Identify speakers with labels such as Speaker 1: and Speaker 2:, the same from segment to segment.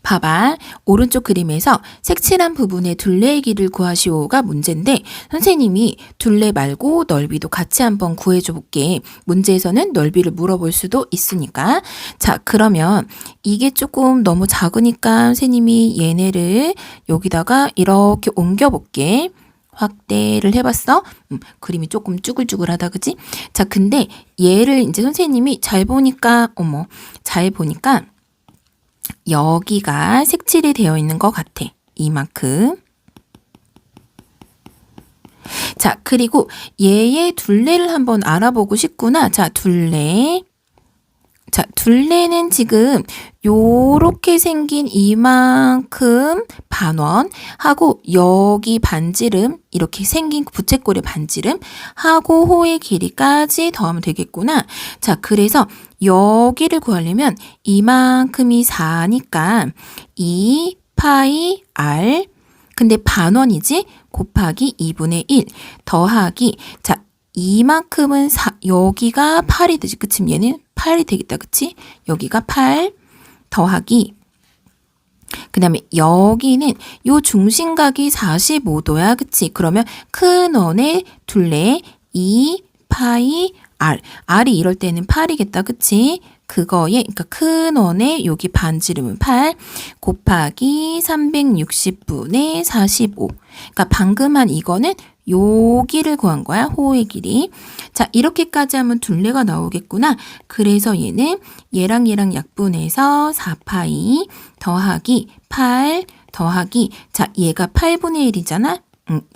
Speaker 1: 봐봐. 오른쪽 그림에서 색칠한 부분의 둘레의 길이를 구하시오가 문제인데 선생님이 둘레 말고 넓이도 같이 한번 구해줘 볼게. 문제에서는 넓이를 물어볼 수도 있으니까. 자, 그러면 이게 조금 너무 작으니까 선생님이 얘네를 여기다가 이렇게 옮겨 볼게. 확대를 해봤어? 그림이 조금 쭈글쭈글하다, 그지? 자, 근데 얘를 이제 선생님이 잘 보니까 여기가 색칠이 되어 있는 것 같아. 이만큼. 자, 그리고 얘의 둘레를 한번 알아보고 싶구나. 자, 둘레. 자, 둘레는 지금 요렇게 생긴 이만큼 반원 하고 여기 반지름 이렇게 생긴 부채꼴의 반지름 하고 호의 길이까지 더하면 되겠구나. 자, 그래서 여기를 구하려면 이만큼이 4니까 2 파이 r 근데 반원이지? 곱하기 2분의 1 더하기 자, 이만큼은 여기가 8이 되지. 그치? 얘는 8이 되겠다. 그치? 여기가 8 더하기 그 다음에 여기는 요 중심각이 45도야. 그치? 그러면 큰 원의 둘레 2 파이 r. r이 이럴 때는 8이겠다. 그치? 그거에 그러니까 큰 원의 여기 반지름은 8 곱하기 360분의 45. 그러니까 방금 한 이거는 여기를 구한 거야. 호의 길이. 자, 이렇게까지 하면 둘레가 나오겠구나. 그래서 얘랑 약분해서 4파이 더하기 8 더하기 자, 얘가 8분의 1이잖아.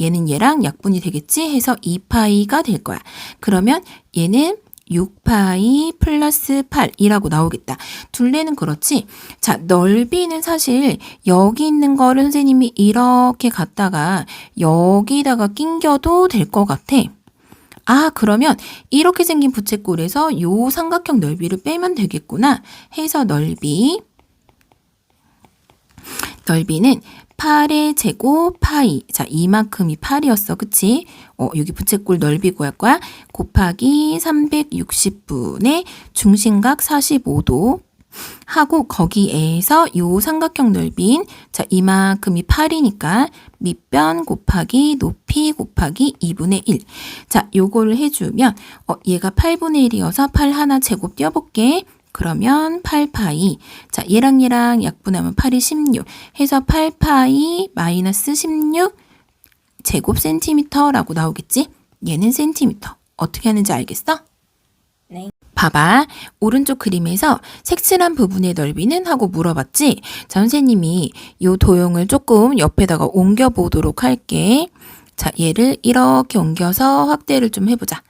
Speaker 1: 얘는 얘랑 약분이 되겠지? 해서 2파이가 될 거야. 그러면 얘는 6파이 플러스 8이라고 나오겠다. 둘레는 그렇지. 자, 넓이는 사실 여기 있는 거를 선생님이 이렇게 갖다가 여기다가 낑겨도 될 것 같아. 아, 그러면 이렇게 생긴 부채꼴에서 요 삼각형 넓이를 빼면 되겠구나. 해서 넓이는 8의 제곱 파이. 자, 이만큼이 8이었어. 그치? 여기 부채꼴 넓이 구할 거야. 곱하기 360분의 중심각 45도 하고 거기에서 요 삼각형 넓이인 자, 이만큼이 8이니까 밑변 곱하기 높이 곱하기 2분의 1. 자, 요거를 해주면 얘가 8분의 1이어서 8 하나 제곱 띄워볼게. 그러면 8파이. 자, 얘랑 약분하면 8이 16. 해서 8파이 마이너스 16 제곱 센티미터라고 나오겠지? 얘는 센티미터. 어떻게 하는지 알겠어?
Speaker 2: 네.
Speaker 1: 봐봐. 오른쪽 그림에서 색칠한 부분의 넓이는 하고 물어봤지? 자, 선생님이 이 도형을 조금 옆에다가 옮겨보도록 할게. 자, 얘를 이렇게 옮겨서 확대를 좀 해보자.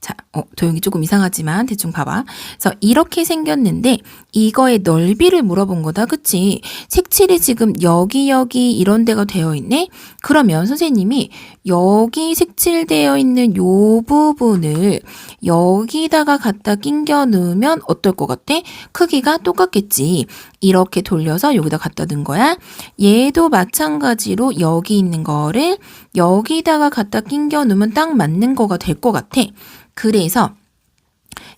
Speaker 1: 자, 도형이 조금 이상하지만 대충 봐봐. 그래서 이렇게 생겼는데 이거의 넓이를 물어본 거다. 그치? 색칠이 지금 여기 이런 데가 되어 있네? 그러면 선생님이 여기 색칠되어 있는 요 부분을 여기다가 갖다 낑겨 넣으면 어떨 것 같아? 크기가 똑같겠지. 이렇게 돌려서 여기다 갖다 넣은 거야. 얘도 마찬가지로 여기 있는 거를 여기다가 갖다 낑겨 넣으면 딱 맞는 거가 될 것 같아. 그래서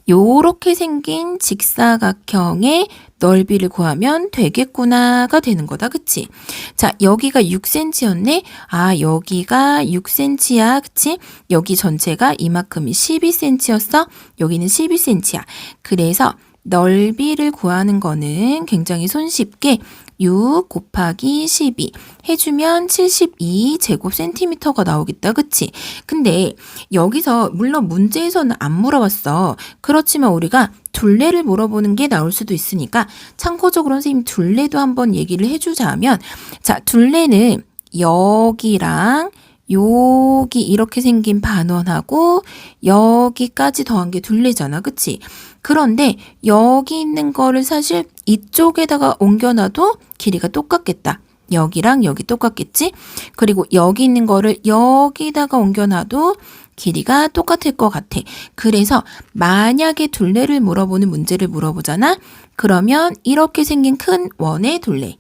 Speaker 1: 요렇게 생긴 직사각형의 넓이를 구하면 되겠구나가 되는 거다. 그치? 자, 여기가 6cm였네. 아, 여기가 6cm야. 그치? 여기 전체가 이만큼이 12cm였어. 여기는 12cm야. 그래서 넓이를 구하는 거는 굉장히 손쉽게 6 곱하기 12 해주면 72 제곱 센티미터가 나오겠다. 그치? 근데 여기서 물론 문제에서는 안 물어봤어. 그렇지만 우리가 둘레를 물어보는 게 나올 수도 있으니까 참고적으로 선생님 둘레도 한번 얘기를 해주자면 자, 둘레는 여기랑 여기 이렇게 생긴 반원하고 여기까지 더한 게 둘레잖아. 그치? 그런데 여기 있는 거를 사실 이쪽에다가 옮겨놔도 길이가 똑같겠다. 여기랑 여기 똑같겠지? 그리고 여기 있는 거를 여기다가 옮겨놔도 길이가 똑같을 것 같아. 그래서 만약에 둘레를 물어보는 문제를 물어보잖아. 그러면 이렇게 생긴 큰 원의 둘레.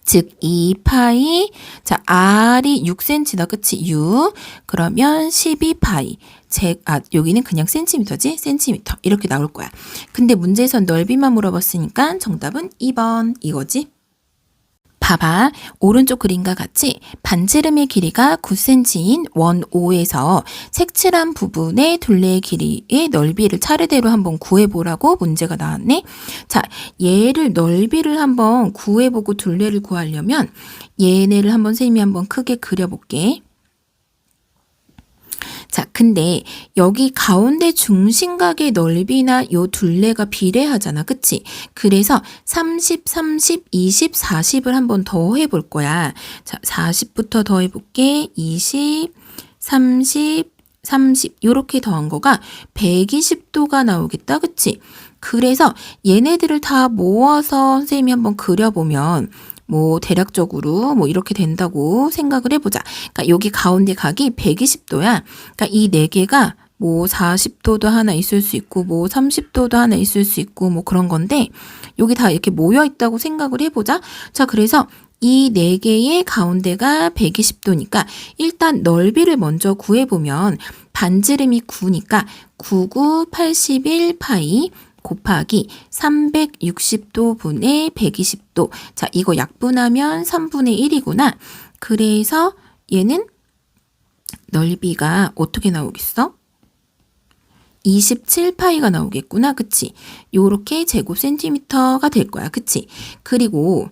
Speaker 1: 즉 2파이 자 r이 6cm다. 그치? 6 그러면 12파이 여기는 그냥 센티미터지? 센티미터 이렇게 나올 거야. 근데 문제에선 넓이만 물어봤으니까 정답은 2번 이거지. 봐봐. 오른쪽 그림과 같이 반지름의 길이가 9cm인 원 O에서 색칠한 부분의 둘레의 길이의 넓이를 차례대로 한번 구해보라고 문제가 나왔네. 자, 얘를 넓이를 한번 구해보고 둘레를 구하려면 얘네를 한번 선생님이 한번 크게 그려볼게. 자, 근데 여기 가운데 중심각의 넓이나 요 둘레가 비례하잖아. 그치? 그래서 30, 30, 20, 40을 한번 더 해볼 거야. 자, 40부터 더 해볼게. 20, 30, 30 요렇게 더한 거가 120도가 나오겠다. 그치? 그래서 얘네들을 다 모아서 선생님이 한번 그려보면 뭐 대략적으로 뭐 이렇게 된다고 생각을 해보자. 그러니까 여기 가운데 각이 120도야. 그러니까 이 네 개가 뭐 40도도 하나 있을 수 있고 뭐 30도도 하나 있을 수 있고 뭐 그런 건데 여기 다 이렇게 모여 있다고 생각을 해보자. 자, 그래서 이 네 개의 가운데가 120도니까 일단 넓이를 먼저 구해보면 반지름이 9니까 99, 81 파이 곱하기 360도 분의 120도. 자, 이거 약분하면 3분의 1이구나. 그래서 얘는 넓이가 어떻게 나오겠어? 27파이가 나오겠구나. 그치? 요렇게 제곱 센티미터가 될 거야. 그치? 그리고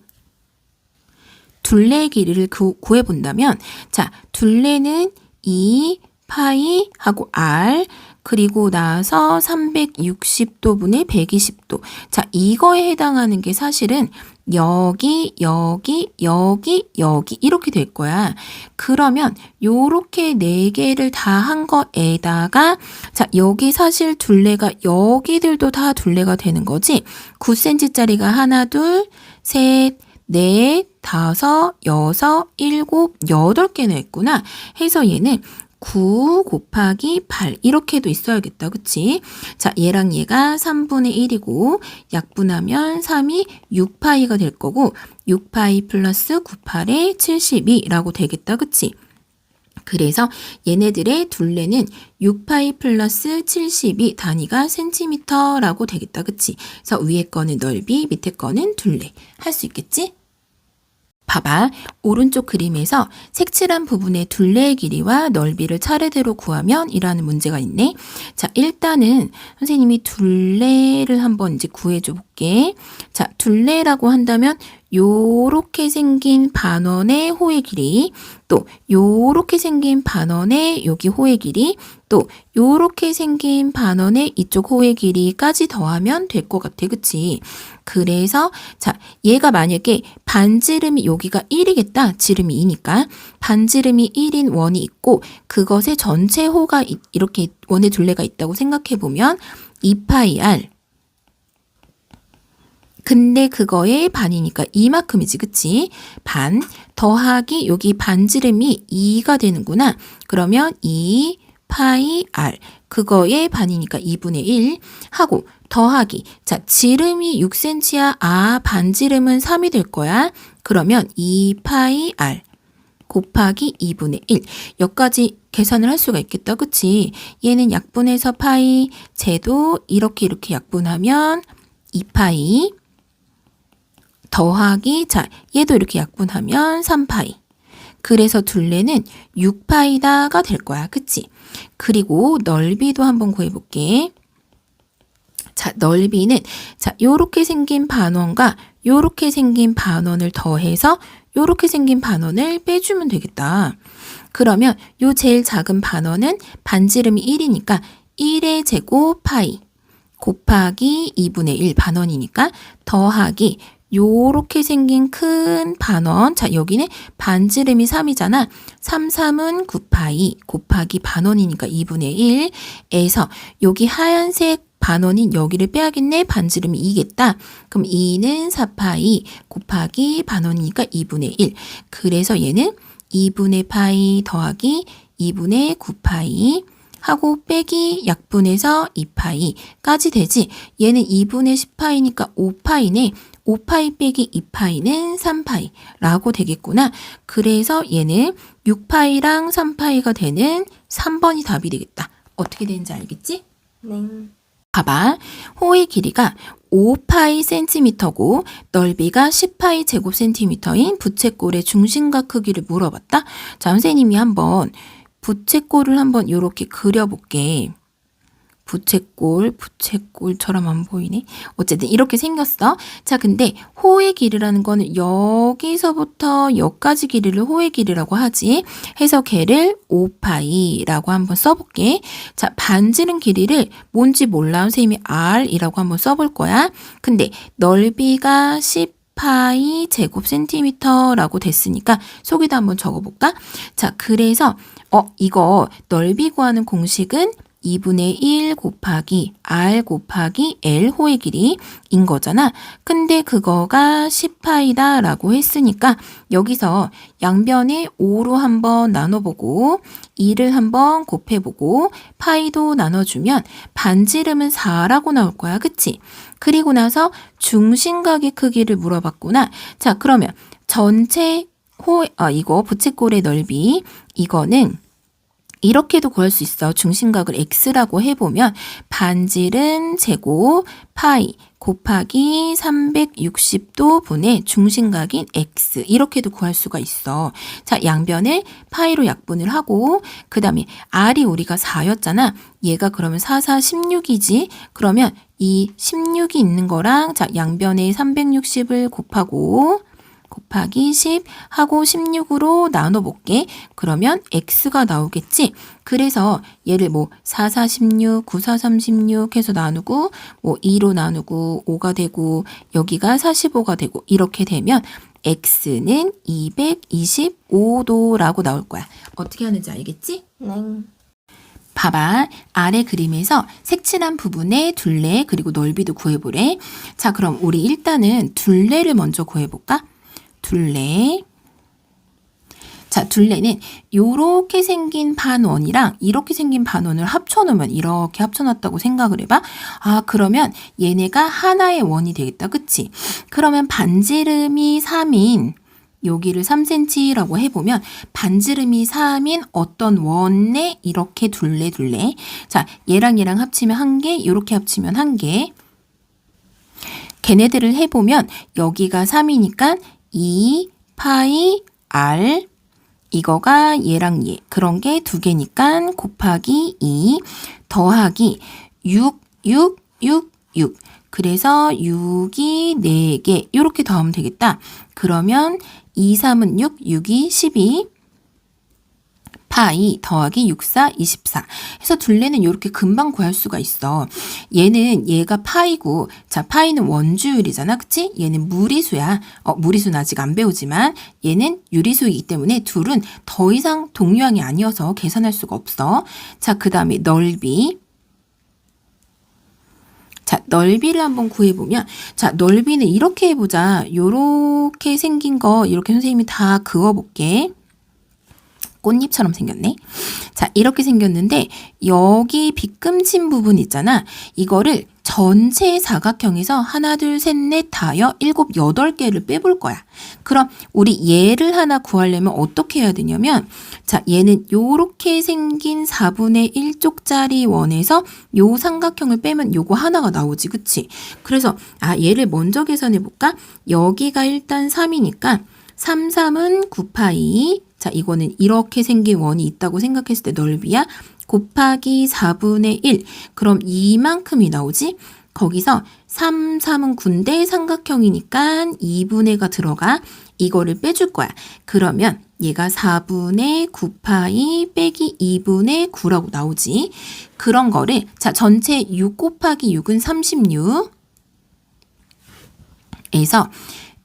Speaker 1: 둘레의 길이를 구해본다면 자, 둘레는 2파이 하고 r 그리고 나서 360도 분의 120도. 자, 이거에 해당하는 게 사실은 여기, 여기, 여기, 여기 이렇게 될 거야. 그러면 요렇게 네 개를 다 한 거에다가 자, 여기 사실 둘레가 여기들도 다 둘레가 되는 거지. 9cm짜리가 하나, 둘, 셋, 넷, 다섯, 여섯, 일곱, 여덟 개나 있구나. 해서 얘는 9 곱하기 8 이렇게도 있어야겠다. 그치? 자, 얘랑 얘가 3분의 1이고 약분하면 3이 6파이가 될 거고 6파이 플러스 9파의 72라고 되겠다. 그치? 그래서 얘네들의 둘레는 6파이 플러스 72 단위가 센티미터라고 되겠다. 그치? 그래서 위에 거는 넓이, 밑에 거는 둘레. 할 수 있겠지? 봐봐. 오른쪽 그림에서 색칠한 부분의 둘레의 길이와 넓이를 차례대로 구하면 이라는 문제가 있네. 자, 일단은 선생님이 둘레를 한번 이제 구해줘 볼게. 자, 둘레라고 한다면 요렇게 생긴 반원의 호의 길이, 또 요렇게 생긴 반원의 여기 호의 길이, 또 요렇게 생긴 반원의 이쪽 호의 길이까지 더하면 될 것 같아. 그치? 그래서 자, 얘가 만약에 반지름이 여기가 1이겠다. 지름이 2니까. 반지름이 1인 원이 있고 그것의 전체 호가 이렇게 원의 둘레가 있다고 생각해 보면 2파이 r. 근데 그거의 반이니까 이만큼이지. 그치? 반 더하기 여기 반지름이 2가 되는구나. 그러면 2 파이 r 그거의 반이니까 2분의 1 하고 더하기 자, 지름이 6cm야. 아, 반지름은 3이 될 거야. 그러면 2 파이 r 곱하기 2분의 1 여기까지 계산을 할 수가 있겠다. 그치? 얘는 약분해서 파이 쟤도 이렇게 약분하면 2파이 더하기 자, 얘도 이렇게 약분하면 3파이. 그래서 둘레는 6파이다가 될 거야. 그치? 그리고 넓이도 한번 구해볼게. 자, 넓이는 자, 요렇게 생긴 반원과 요렇게 생긴 반원을 더해서 요렇게 생긴 반원을 빼주면 되겠다. 그러면 요 제일 작은 반원은 반지름이 1이니까 1의 제곱 파이 곱하기 2분의 1 반원이니까 더하기 요렇게 생긴 큰 반원. 자, 여기는 반지름이 3이잖아. 3, 3은 9파이 곱하기 반원이니까 2분의 1에서 여기 하얀색 반원인 여기를 빼야겠네. 반지름이 2겠다. 그럼 2는 4파이 곱하기 반원이니까 2분의 1. 그래서 얘는 2분의 파이 더하기 2분의 9파이 하고 빼기 약분해서 2파이까지 되지. 얘는 2분의 10파이니까 5파이네. 5파이 빼기 2파이는 3파이라고 되겠구나. 그래서 얘는 6파이랑 3파이가 되는 3번이 답이 되겠다. 어떻게 되는지 알겠지?
Speaker 2: 네.
Speaker 1: 봐봐. 호의 길이가 5파이 센티미터고 넓이가 10파이 제곱 센티미터인 부채꼴의 중심과 크기를 물어봤다. 자, 선생님이 한번 부채꼴을 한번 이렇게 그려볼게. 부채꼴처럼 안 보이네. 어쨌든 이렇게 생겼어. 자, 근데 호의 길이라는 거는 여기서부터 여기까지 길이를 호의 길이라고 하지. 해서 걔를 5파이라고 한번 써볼게. 자, 반지름 길이를 뭔지 몰라. 선생님이 R이라고 한번 써볼 거야. 근데 넓이가 10파이 제곱 센티미터라고 됐으니까 속에다 한번 적어볼까? 자, 그래서 이거 넓이 구하는 공식은 2분의 1 곱하기 R 곱하기 L 호의 길이인 거잖아. 근데 그거가 10파이다 라고 했으니까 여기서 양변에 5로 한번 나눠보고 2를 한번 곱해보고 파이도 나눠주면 반지름은 4라고 나올 거야. 그치? 그리고 나서 중심각의 크기를 물어봤구나. 자, 그러면 전체 이거 부채꼴의 넓이 이거는 이렇게도 구할 수 있어. 중심각을 x라고 해보면 반지름 제곱 파이 곱하기 360도 분의 중심각인 x 이렇게도 구할 수가 있어. 자, 양변을 파이로 약분을 하고 그 다음에 r이 우리가 4였잖아. 얘가 그러면 4, 4, 16이지. 그러면 이 16이 있는 거랑 자, 양변에 360을 곱하기 10 하고 16으로 나눠볼게. 그러면 x가 나오겠지. 그래서 얘를 4, 4, 16, 9, 4, 36 해서 나누고 2로 나누고 5가 되고 여기가 45가 되고 이렇게 되면 x는 225도라고 나올 거야. 어떻게 하는지 알겠지?
Speaker 2: 네.
Speaker 1: 봐봐. 아래 그림에서 색칠한 부분의 둘레 그리고 넓이도 구해보래. 자, 그럼 우리 일단은 둘레를 먼저 구해볼까? 둘레. 자, 둘레는 요렇게 생긴 반원이랑 이렇게 생긴 반원을 합쳐놓으면 이렇게 합쳐놨다고 생각을 해봐. 아, 그러면 얘네가 하나의 원이 되겠다. 그치? 그러면 반지름이 3인 여기를 3cm라고 해보면 반지름이 3인 어떤 원에 이렇게 둘레. 자, 얘랑 합치면 1개, 요렇게 합치면 1개. 걔네들을 해보면 여기가 3이니까 2 파이 R 이거가 얘랑 얘 그런 게 2개니까 곱하기 2 더하기 6 그래서 6이 4개 이렇게 더하면 되겠다. 그러면 2, 3은 6, 6이 12 파이 더하기 6, 4, 24 해서 둘레는 이렇게 금방 구할 수가 있어. 얘가 파이고 자 파이는 원주율이잖아. 그치? 얘는 무리수야. 무리수는 아직 안 배우지만 얘는 유리수이기 때문에 둘은 더 이상 동류항이 아니어서 계산할 수가 없어. 자, 그 다음에 넓이. 자, 넓이를 한번 구해보면 자, 넓이는 이렇게 해보자. 요렇게 생긴 거 이렇게 선생님이 다 그어볼게. 꽃잎처럼 생겼네. 자, 이렇게 생겼는데 여기 빗금친 부분 있잖아. 이거를 전체 사각형에서 하나, 둘, 셋, 넷, 다여, 7, 8개를 빼볼 거야. 그럼 우리 얘를 하나 구하려면 어떻게 해야 되냐면 자, 얘는 요렇게 생긴 4분의 1쪽짜리 원에서 요 삼각형을 빼면 요거 하나가 나오지. 그치? 그래서 얘를 먼저 계산해 볼까? 여기가 일단 3이니까 3, 3은 9파이. 자, 이거는 이렇게 생긴 원이 있다고 생각했을 때 넓이야. 곱하기 4분의 1. 그럼 이만큼이 나오지? 거기서 3, 3은 9인데 삼각형이니까 2분의가 들어가. 이거를 빼줄 거야. 그러면 얘가 4분의 9파이 빼기 2분의 9라고 나오지. 그런 거를 자, 전체 6 곱하기 6은 36. 에서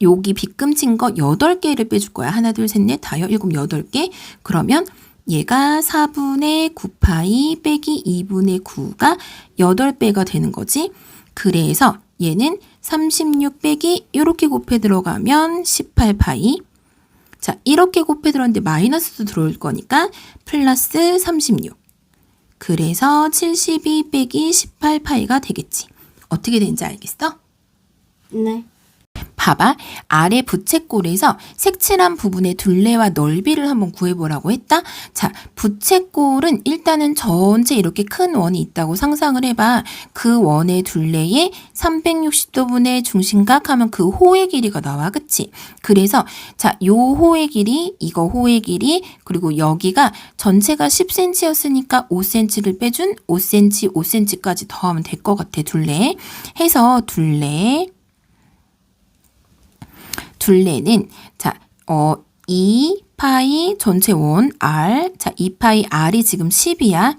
Speaker 1: 여기 빗금친 거 8개를 빼줄 거야. 하나, 둘, 셋, 넷, 다여, 7, 8개. 그러면 얘가 4분의 9파이 빼기 2분의 9가 8배가 되는 거지. 그래서 얘는 36 빼기 이렇게 곱해 들어가면 18파이. 자, 이렇게 곱해 들어갔는데 마이너스도 들어올 거니까 플러스 36. 그래서 72 빼기 18파이가 되겠지. 어떻게 되는지 알겠어?
Speaker 2: 네.
Speaker 1: 봐봐. 아래 부채꼴에서 색칠한 부분의 둘레와 넓이를 한번 구해보라고 했다. 자, 부채꼴은 일단은 전체 이렇게 큰 원이 있다고 상상을 해봐. 그 원의 둘레에 360도분의 중심각 하면 그 호의 길이가 나와. 그치? 그래서 자, 요 호의 길이, 이거 호의 길이, 그리고 여기가 전체가 10cm였으니까 5cm를 빼준 5cm, 5cm까지 더하면 될 것 같아. 둘레. 해서 둘레는 자, 2파이 전체 원 R. 자, 2파이 R이 지금 10이야.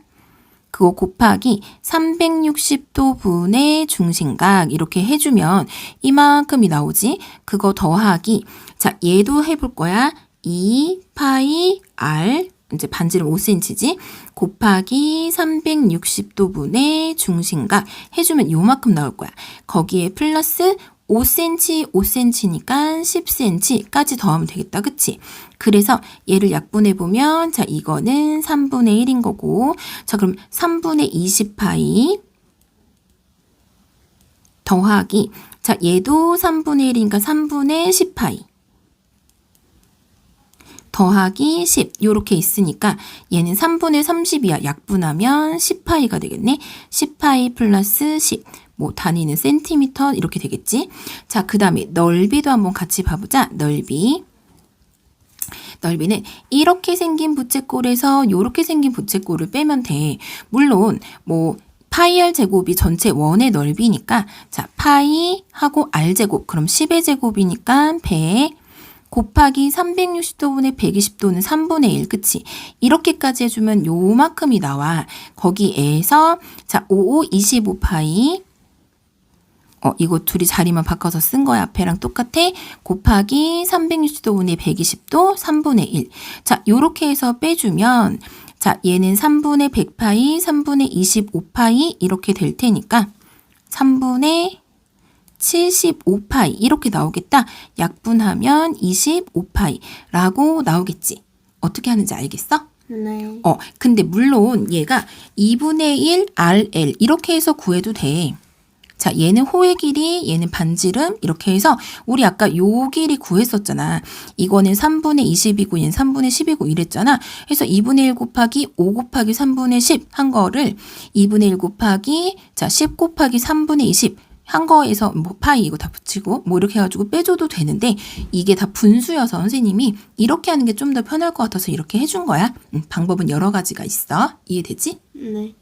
Speaker 1: 그거 곱하기 360도 분의 중심각 이렇게 해주면 이만큼이 나오지. 그거 더하기 자, 얘도 해볼 거야. 2파이 R 이제 반지름 5cm지. 곱하기 360도 분의 중심각 해주면 요만큼 나올 거야. 거기에 플러스 5cm, 5cm니까 10cm까지 더하면 되겠다. 그치? 그래서 얘를 약분해보면 자, 이거는 3분의 1인 거고 자, 그럼 3분의 20파이 더하기 자, 얘도 3분의 1이니까 3분의 10파이 더하기 10 요렇게 있으니까 얘는 3분의 30이야. 약분하면 10파이가 되겠네. 10파이 플러스 10 뭐 단위는 센티미터 이렇게 되겠지. 자, 그 다음에 넓이도 한번 같이 봐보자. 넓이는 이렇게 생긴 부채꼴에서 요렇게 생긴 부채꼴을 빼면 돼. 물론 뭐 파이 r 제곱이 전체 원의 넓이니까 자, 파이 하고 r 제곱 그럼 10의 제곱이니까 100 곱하기 360도분의 120도는 3분의 1, 그치? 이렇게까지 해주면 요만큼이 나와. 거기에서 자, 55, 25파이 이거 둘이 자리만 바꿔서 쓴 거야. 앞에랑 똑같아. 곱하기 360도분의 120도 3분의 1. 자, 요렇게 해서 빼주면 자, 얘는 3분의 100파이, 3분의 25파이 이렇게 될 테니까 3분의 75파이 이렇게 나오겠다. 약분하면 25파이라고 나오겠지. 어떻게 하는지 알겠어?
Speaker 2: 네.
Speaker 1: 근데 물론 얘가 2분의 1 RL 이렇게 해서 구해도 돼. 자, 얘는 호의 길이, 얘는 반지름 이렇게 해서 우리 아까 요 길이 구했었잖아. 이거는 3분의 20이고 얘는 3분의 10이고 이랬잖아. 그래서 2분의 1 곱하기 5 곱하기 3분의 10 한 거를 2분의 1 곱하기 자, 10 곱하기 3분의 20 한 거에서 뭐 파이 이거 다 붙이고 뭐 이렇게 해가지고 빼줘도 되는데 이게 다 분수여서 선생님이 이렇게 하는 게 좀 더 편할 것 같아서 이렇게 해준 거야. 방법은 여러 가지가 있어. 이해되지?
Speaker 2: 네.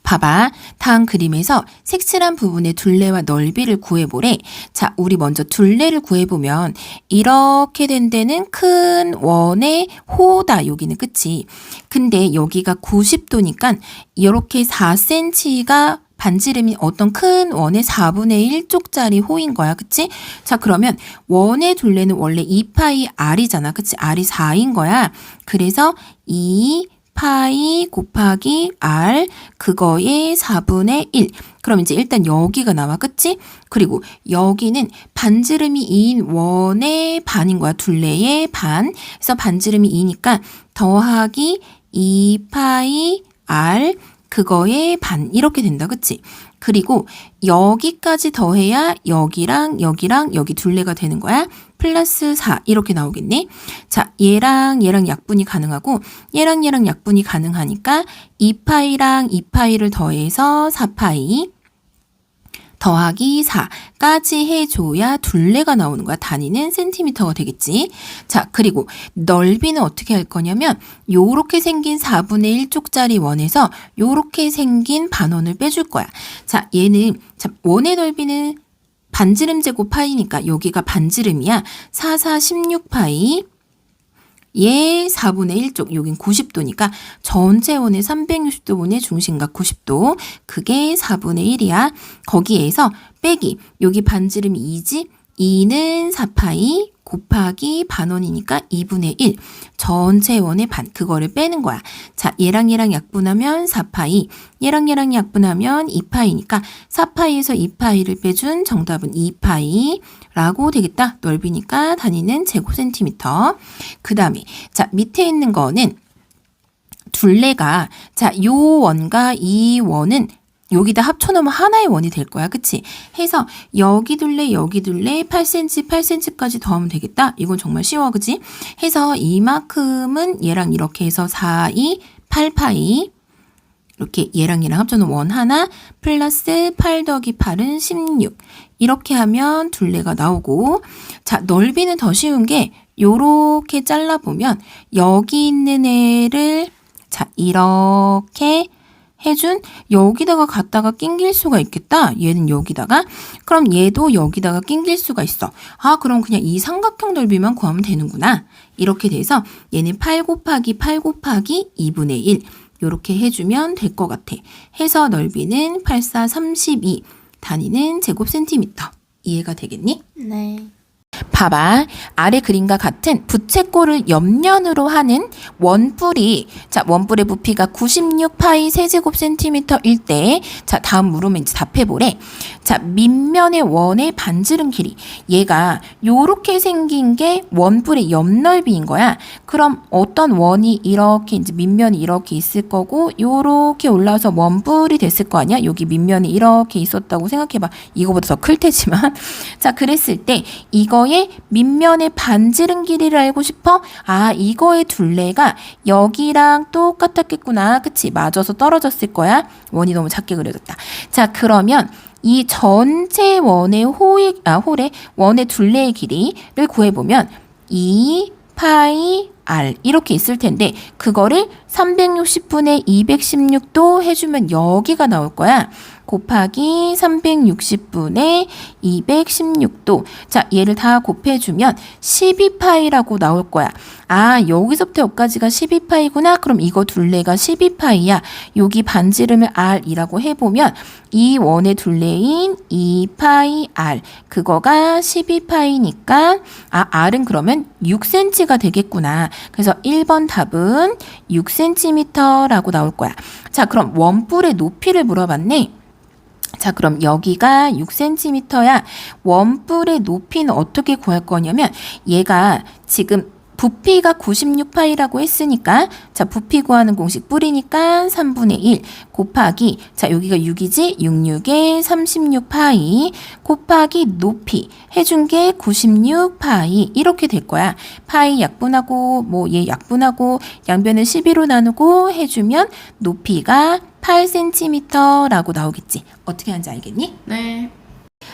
Speaker 1: 봐봐. 다음 그림에서 색칠한 부분의 둘레와 넓이를 구해보래. 자, 우리 먼저 둘레를 구해보면 이렇게 된 데는 큰 원의 호다. 여기는 그치? 근데 여기가 90도니까 이렇게 4cm가 반지름이 어떤 큰 원의 4분의 1쪽짜리 호인 거야. 그치? 자, 그러면 원의 둘레는 원래 2파이 R이잖아. 그치? R이 4인 거야. 그래서 2파이 곱하기 R 그거의 4분의 1. 그럼 이제 일단 여기가 나와. 그치? 그리고 여기는 반지름이 2인 원의 반인 거야. 둘레의 반. 그래서 반지름이 2니까 더하기 2파이 R 그거의 반 이렇게 된다. 그치? 그리고 여기까지 더해야 여기랑 여기랑 여기 둘레가 되는 거야. 플러스 4 이렇게 나오겠네. 자, 얘랑 얘랑 약분이 가능하고 얘랑 얘랑 약분이 가능하니까 2파이랑 2파이를 더해서 4파이 더하기 4까지 해줘야 둘레가 나오는 거야. 단위는 센티미터가 되겠지. 자, 그리고 넓이는 어떻게 할 거냐면 요렇게 생긴 4분의 1쪽짜리 원에서 요렇게 생긴 반원을 빼줄 거야. 자, 얘는 자, 원의 넓이는 반지름 제곱 파이니까 여기가 반지름이야. 4, 4, 16파이 얘 4분의 1쪽 여긴 90도니까 전체 원의 360도분의 중심각 90도 그게 4분의 1이야. 거기에서 빼기 여기 반지름이 2지 2는 4파이 곱하기 반원이니까 2분의 1 전체 원의 반 그거를 빼는 거야. 자, 얘랑 얘랑 약분하면 4파이 얘랑 얘랑 약분하면 2파이니까 4파이에서 2파이를 빼준 정답은 2파이 라고 되겠다. 넓이니까 단위는 제곱센티미터. 그 다음에 자, 밑에 있는 거는 둘레가 자, 요 원과 이 원은 여기다 합쳐놓으면 하나의 원이 될 거야. 그치? 해서 여기 둘레, 여기 둘레 8cm, 8cm까지 더하면 되겠다. 이건 정말 쉬워. 그치? 해서 이만큼은 얘랑 이렇게 해서 4, 2, 8파이. 이렇게 얘랑 합쳐놓은 원 하나 플러스 8 더하기 8은 16. 이렇게 하면 둘레가 나오고, 자, 넓이는 더 쉬운 게 요렇게 잘라보면 여기 있는 애를 자, 이렇게 해준 여기다가 갖다가 낑길 수가 있겠다. 얘는 여기다가. 그럼 얘도 여기다가 낑길 수가 있어. 아, 그럼 그냥 이 삼각형 넓이만 구하면 되는구나. 이렇게 돼서 얘는 8 곱하기 8 곱하기 2분의 1. 요렇게 해주면 될 것 같아. 해서 넓이는 8, 4, 32. 단위는 제곱센티미터. 이해가 되겠니?
Speaker 2: 네.
Speaker 1: 봐봐. 아래 그림과 같은 부채꼴을 옆면으로 하는 원뿔이, 자, 원뿔의 부피가 96파이 세제곱센티미터일 때, 자, 다음 물으면 이제 답해보래. 자, 밑면의 원의 반지름 길이. 얘가 요렇게 생긴 게 원뿔의 옆넓이인 거야. 그럼 어떤 원이 이렇게, 이제 밑면이 이렇게 있을 거고, 요렇게 올라와서 원뿔이 됐을 거 아니야? 여기 밑면이 이렇게 있었다고 생각해봐. 이거보다 더 클 테지만. 자, 그랬을 때, 이거의 밑면의 반지름 길이를 알고 싶어? 아, 이거의 둘레가 여기랑 똑같았겠구나. 그치? 맞아서 떨어졌을 거야. 원이 너무 작게 그려졌다. 자, 그러면 이 전체 원의 홀의 원의 둘레의 길이를 구해보면 2파이 R 이렇게 있을 텐데 그거를 360분의 216도 해주면 여기가 나올 거야. 곱하기 360분의 216도. 자, 얘를 다 곱해주면 12파이라고 나올 거야. 아, 여기서부터 여기까지가 12파이구나. 그럼 이거 둘레가 12파이야. 여기 반지름을 R이라고 해보면 이 원의 둘레인 2파이 R. 그거가 12파이니까 아, R은 그러면 6cm가 되겠구나. 그래서 1번 답은 6cm라고 나올 거야. 자, 그럼 원뿔의 높이를 물어봤네. 자, 그럼 여기가 6cm야. 원뿔의 높이는 어떻게 구할 거냐면 얘가 지금 부피가 96파이라고 했으니까 자, 부피 구하는 공식 뿌리니까 3분의 1 곱하기 자, 여기가 6이지? 66에 36파이 곱하기 높이 해준 게 96파이 이렇게 될 거야. 파이 약분하고 뭐 얘 약분하고 양변을 12로 나누고 해주면 높이가 8cm라고 나오겠지. 어떻게 하는지 알겠니?
Speaker 2: 네.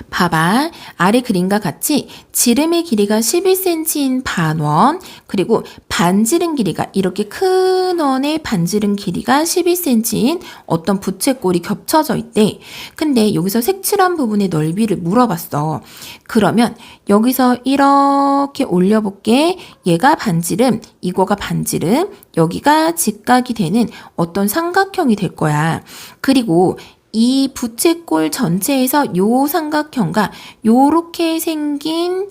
Speaker 1: 봐봐. 아래 그림과 같이 지름의 길이가 11cm인 반원 그리고 반지름 길이가 이렇게 큰 원의 반지름 길이가 11cm인 어떤 부채꼴이 겹쳐져 있대. 근데 여기서 색칠한 부분의 넓이를 물어봤어. 그러면 여기서 이렇게 올려볼게. 얘가 반지름, 이거가 반지름, 여기가 직각이 되는 어떤 삼각형이 될 거야. 그리고 이 부채꼴 전체에서 요 삼각형과 요렇게 생긴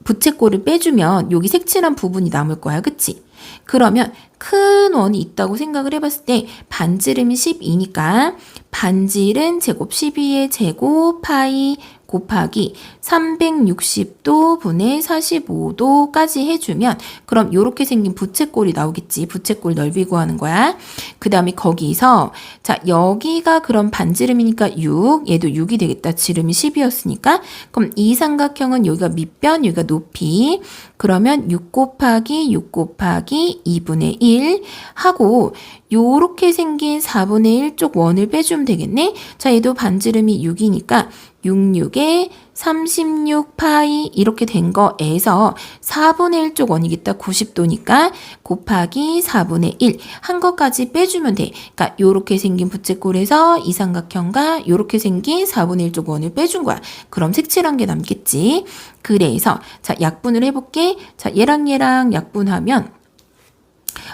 Speaker 1: 부채꼴을 빼주면 여기 색칠한 부분이 남을 거야. 그치? 그러면 큰 원이 있다고 생각을 해봤을 때 반지름이 12니까 반지름 제곱 12의 제곱 파이 곱하기 360도 분의 45도까지 해주면 그럼 이렇게 생긴 부채꼴이 나오겠지. 부채꼴 넓이 구하는 거야. 그 다음에 거기서 자 여기가 그럼 반지름이니까 6 얘도 6이 되겠다. 지름이 10이었으니까 그럼 이 삼각형은 여기가 밑변 여기가 높이 그러면 6 곱하기 6 곱하기 2분의 1 하고 요렇게 생긴 4분의 1쪽 원을 빼주면 되겠네. 자 얘도 반지름이 6이니까 66에 36파이 이렇게 된 거에서 4분의 1쪽 원이겠다. 90도니까 곱하기 4분의 1 한 것까지 빼주면 돼. 그러니까 요렇게 생긴 부채꼴에서 이 삼각형과 요렇게 생긴 4분의 1쪽 원을 빼준 거야. 그럼 색칠한 게 남겠지. 그래서 자 약분을 해볼게. 자 얘랑 약분하면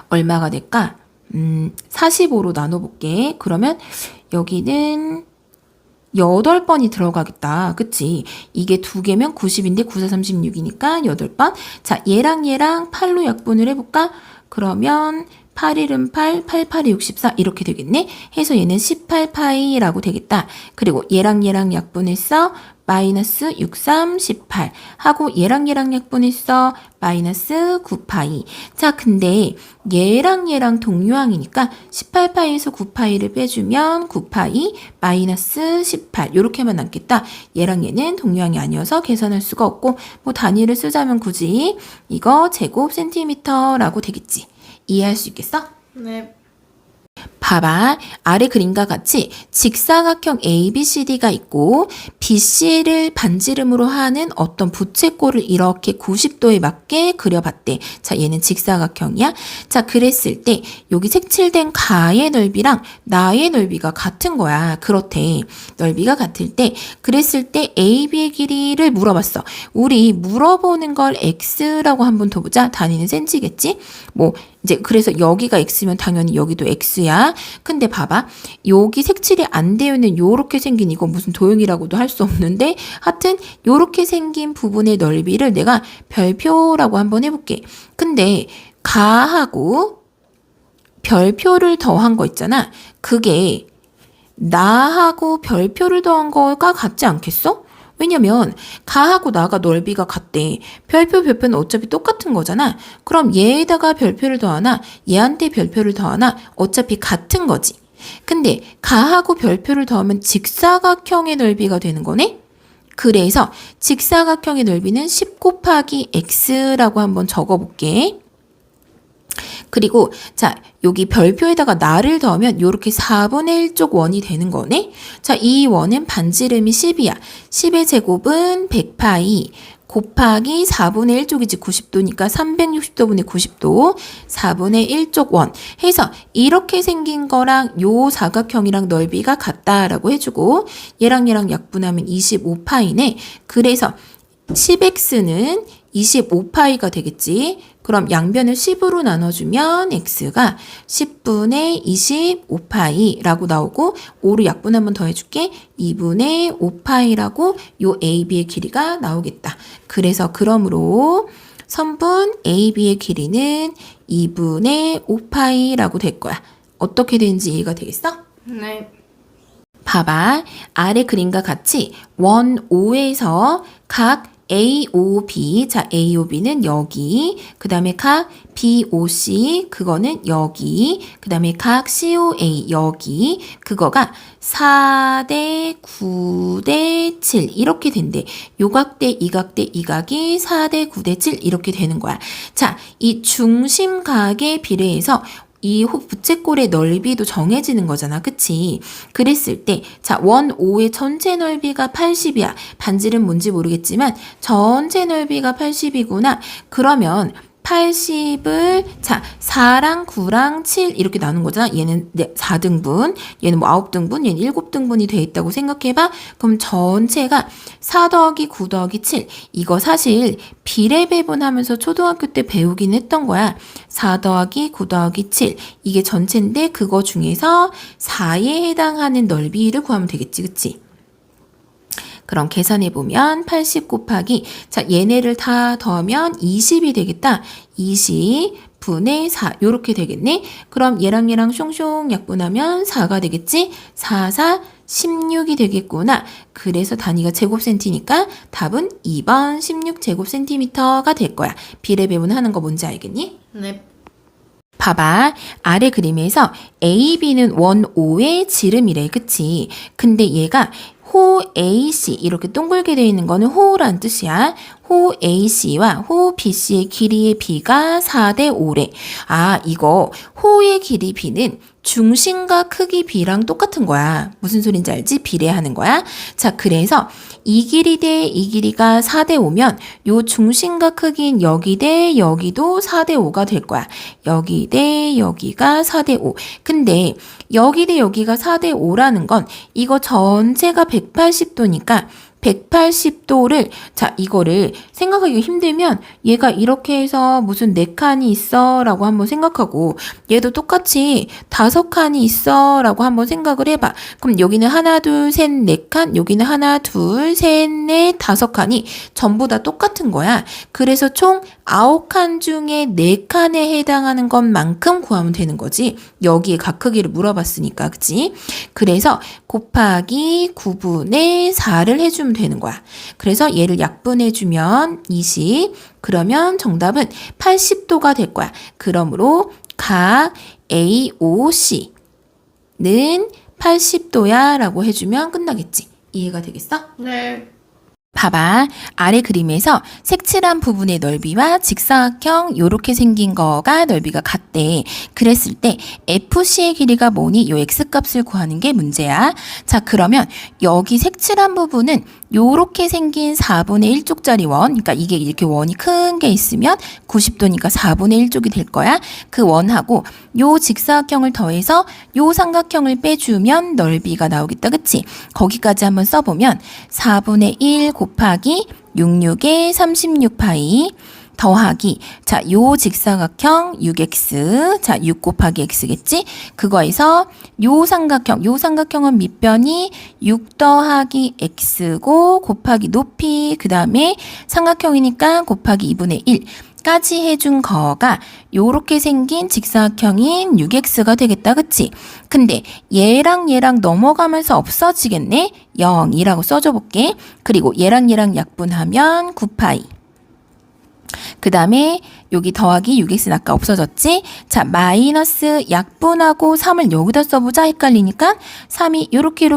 Speaker 1: 얼마가 될까? 45로 나눠볼게. 그러면 여기는 8번이 들어가겠다. 그치? 이게 2개면 90인데 9, 4, 36이니까 8번. 자, 얘랑 8로 약분을 해볼까? 그러면 8, 1은 8, 8, 8이 64 이렇게 되겠네? 해서 얘는 18파이라고 되겠다. 그리고 얘랑 약분했어. 마이너스 6, 3, 18 하고 얘랑 약분했어. 마이너스 9파이. 자, 근데 얘랑 동유항이니까 18파이에서 9파이를 빼주면 9파이 마이너스 18 이렇게만 남겠다. 얘랑 얘는 동유항이 아니어서 계산할 수가 없고 뭐 단위를 쓰자면 굳이 이거 제곱 센티미터라고 되겠지. 이해할 수 있겠어?
Speaker 2: 네.
Speaker 1: 봐봐. 아래 그림과 같이 직사각형 ABCD가 있고 BC를 반지름으로 하는 어떤 부채꼴을 이렇게 90도에 맞게 그려봤대. 자, 얘는 직사각형이야. 자, 그랬을 때 여기 색칠된 가의 넓이랑 나의 넓이가 같은 거야. 그렇대. 넓이가 같을 때 그랬을 때 AB의 길이를 물어봤어. 우리 물어보는 걸 X라고 한번 더 보자. 단위는 센치겠지? 뭐 이제 그래서 여기가 X면 당연히 여기도 X야. 근데 봐봐. 여기 색칠이 안 되어 있는 요렇게 생긴 이거 무슨 도형이라고도 할 수 없는데 하여튼 요렇게 생긴 부분의 넓이를 내가 별표라고 한번 해볼게. 근데 가하고 별표를 더한 거 있잖아. 그게 나하고 별표를 더한 거가 같지 않겠어? 왜냐면 가하고 나가 넓이가 같대. 별표는 어차피 똑같은 거잖아. 그럼 얘에다가 별표를 더하나 얘한테 별표를 더하나 어차피 같은 거지. 근데 가하고 별표를 더하면 직사각형의 넓이가 되는 거네? 그래서 직사각형의 넓이는 10 곱하기 x라고 한번 적어볼게. 그리고 자 여기 별표에다가 나를 더하면 이렇게 4분의 1쪽 원이 되는 거네. 자, 이 원은 반지름이 10이야. 10의 제곱은 100파이 곱하기 4분의 1쪽이지 90도니까 360도분의 90도 4분의 1쪽 원 해서 이렇게 생긴 거랑 요 사각형이랑 넓이가 같다라고 해주고 얘랑 약분하면 25파이네. 그래서 10x는 25파이가 되겠지. 그럼 양변을 10으로 나눠주면 x가 10분의 25파이라고 나오고 5로 약분 한번 더 해줄게. 2분의 5파이라고 요 AB의 길이가 나오겠다. 그래서 그러므로 선분 AB의 길이는 2분의 5파이라고 될 거야. 어떻게 되는지 이해가 되겠어?
Speaker 2: 네.
Speaker 1: 봐봐. 아래 그림과 같이 원 O에서 각 AOB, 자 AOB는 여기, 그 다음에 각 BOC, 그거는 여기, 그 다음에 각 COA 여기, 그거가 4대 9대 7 이렇게 된대. 요각대, 이각대, 이각이 4대 9대 7 이렇게 되는 거야. 자, 이 중심각에 비례해서 이 부채꼴의 넓이도 정해지는 거잖아. 그치? 그랬을 때, 자, 원 O의 전체 넓이가 80이야. 반지름 뭔지 모르겠지만, 전체 넓이가 80이구나. 그러면 80을, 자, 4랑 9랑 7 이렇게 나눈 거잖아. 얘는 4등분, 얘는 뭐 9등분, 얘는 7등분이 돼 있다고 생각해봐. 그럼 전체가 4 더하기 9 더하기 7. 이거 사실 비례 배분하면서 초등학교 때 배우긴 했던 거야. 4 더하기 9 더하기 7. 이게 전체인데 그거 중에서 4에 해당하는 넓이를 구하면 되겠지. 그치? 그럼 계산해보면 80 곱하기 자 얘네를 다 더하면 20이 되겠다. 20분의 4 요렇게 되겠네. 그럼 얘랑 숑숑 약분하면 4가 되겠지. 4, 16이 되겠구나. 그래서 단위가 제곱센티니까 답은 2번 16제곱센티미터가 될 거야. 비례 배분하는 거 뭔지 알겠니?
Speaker 2: 네.
Speaker 1: 봐봐. 아래 그림에서 AB는 원 O의 지름이래. 그치? 근데 얘가 호 AC 이렇게 동글게 되어 있는 거는 호라는 뜻이야. 호 AC와 호 BC의 길이의 비가 4대 5래. 아, 이거 호의 길이 비는 중심과 크기 비랑 똑같은 거야. 무슨 소린지 알지? 비례하는 거야. 자, 그래서 이 길이 대 이 길이가 4대 5면 요 중심과 크기인 여기 대 여기도 4대 5가 될 거야. 여기 대 여기가 4대 5. 근데 여기 대 여기가 4대 5라는 건 이거 전체가 180도니까 180도를 자 이거를 생각하기 힘들면 얘가 이렇게 해서 무슨 4칸이 있어 라고 한번 생각하고 얘도 똑같이 5칸이 있어 라고 한번 생각을 해봐. 그럼 여기는 하나 둘 셋 4칸 여기는 하나 둘 셋 넷 5칸이 전부 다 똑같은 거야. 그래서 총 9칸 중에 4칸에 해당하는 것만큼 구하면 되는 거지. 여기에 각 크기를 물어봤으니까 그치? 그래서 곱하기 9분의 4를 해주면 되는 거야. 그래서 얘를 약분해주면 20, 그러면 정답은 80도가 될 거야. 그러므로 각 AOC는 80도야 라고 해주면 끝나겠지. 이해가 되겠어?
Speaker 2: 네.
Speaker 1: 봐봐. 아래 그림에서 색칠한 부분의 넓이와 직사각형 요렇게 생긴 거가 넓이가 같대. 그랬을 때 FC의 길이가 뭐니? 요 X값을 구하는 게 문제야. 자, 그러면 여기 색칠한 부분은 요렇게 생긴 4분의 1쪽짜리 원, 그러니까 이게 이렇게 원이 큰 게 있으면 90도니까 4분의 1쪽이 될 거야. 그 원하고 요 직사각형을 더해서 요 삼각형을 빼주면 넓이가 나오겠다. 그치? 거기까지 한번 써보면 4분의 1 곱하기 66의 36파이 더하기, 자, 요 직사각형 6x, 자, 6 곱하기 x겠지? 그거에서 요 삼각형은 밑변이 6 더하기 x고 곱하기 높이, 그 다음에 삼각형이니까 곱하기 2분의 1 까지 해준 거가 요렇게 생긴 직사각형인 6x가 되겠다. 그치? 근데 얘랑 넘어가면서 없어지겠네? 0이라고 써줘 볼게. 그리고 얘랑 약분하면 9파이. 그 다음에 여기 더하기 6x는 아까 없어졌지? 자, 마이너스 약분하고 3을 여기다 써보자. 헷갈리니까 3이 요렇게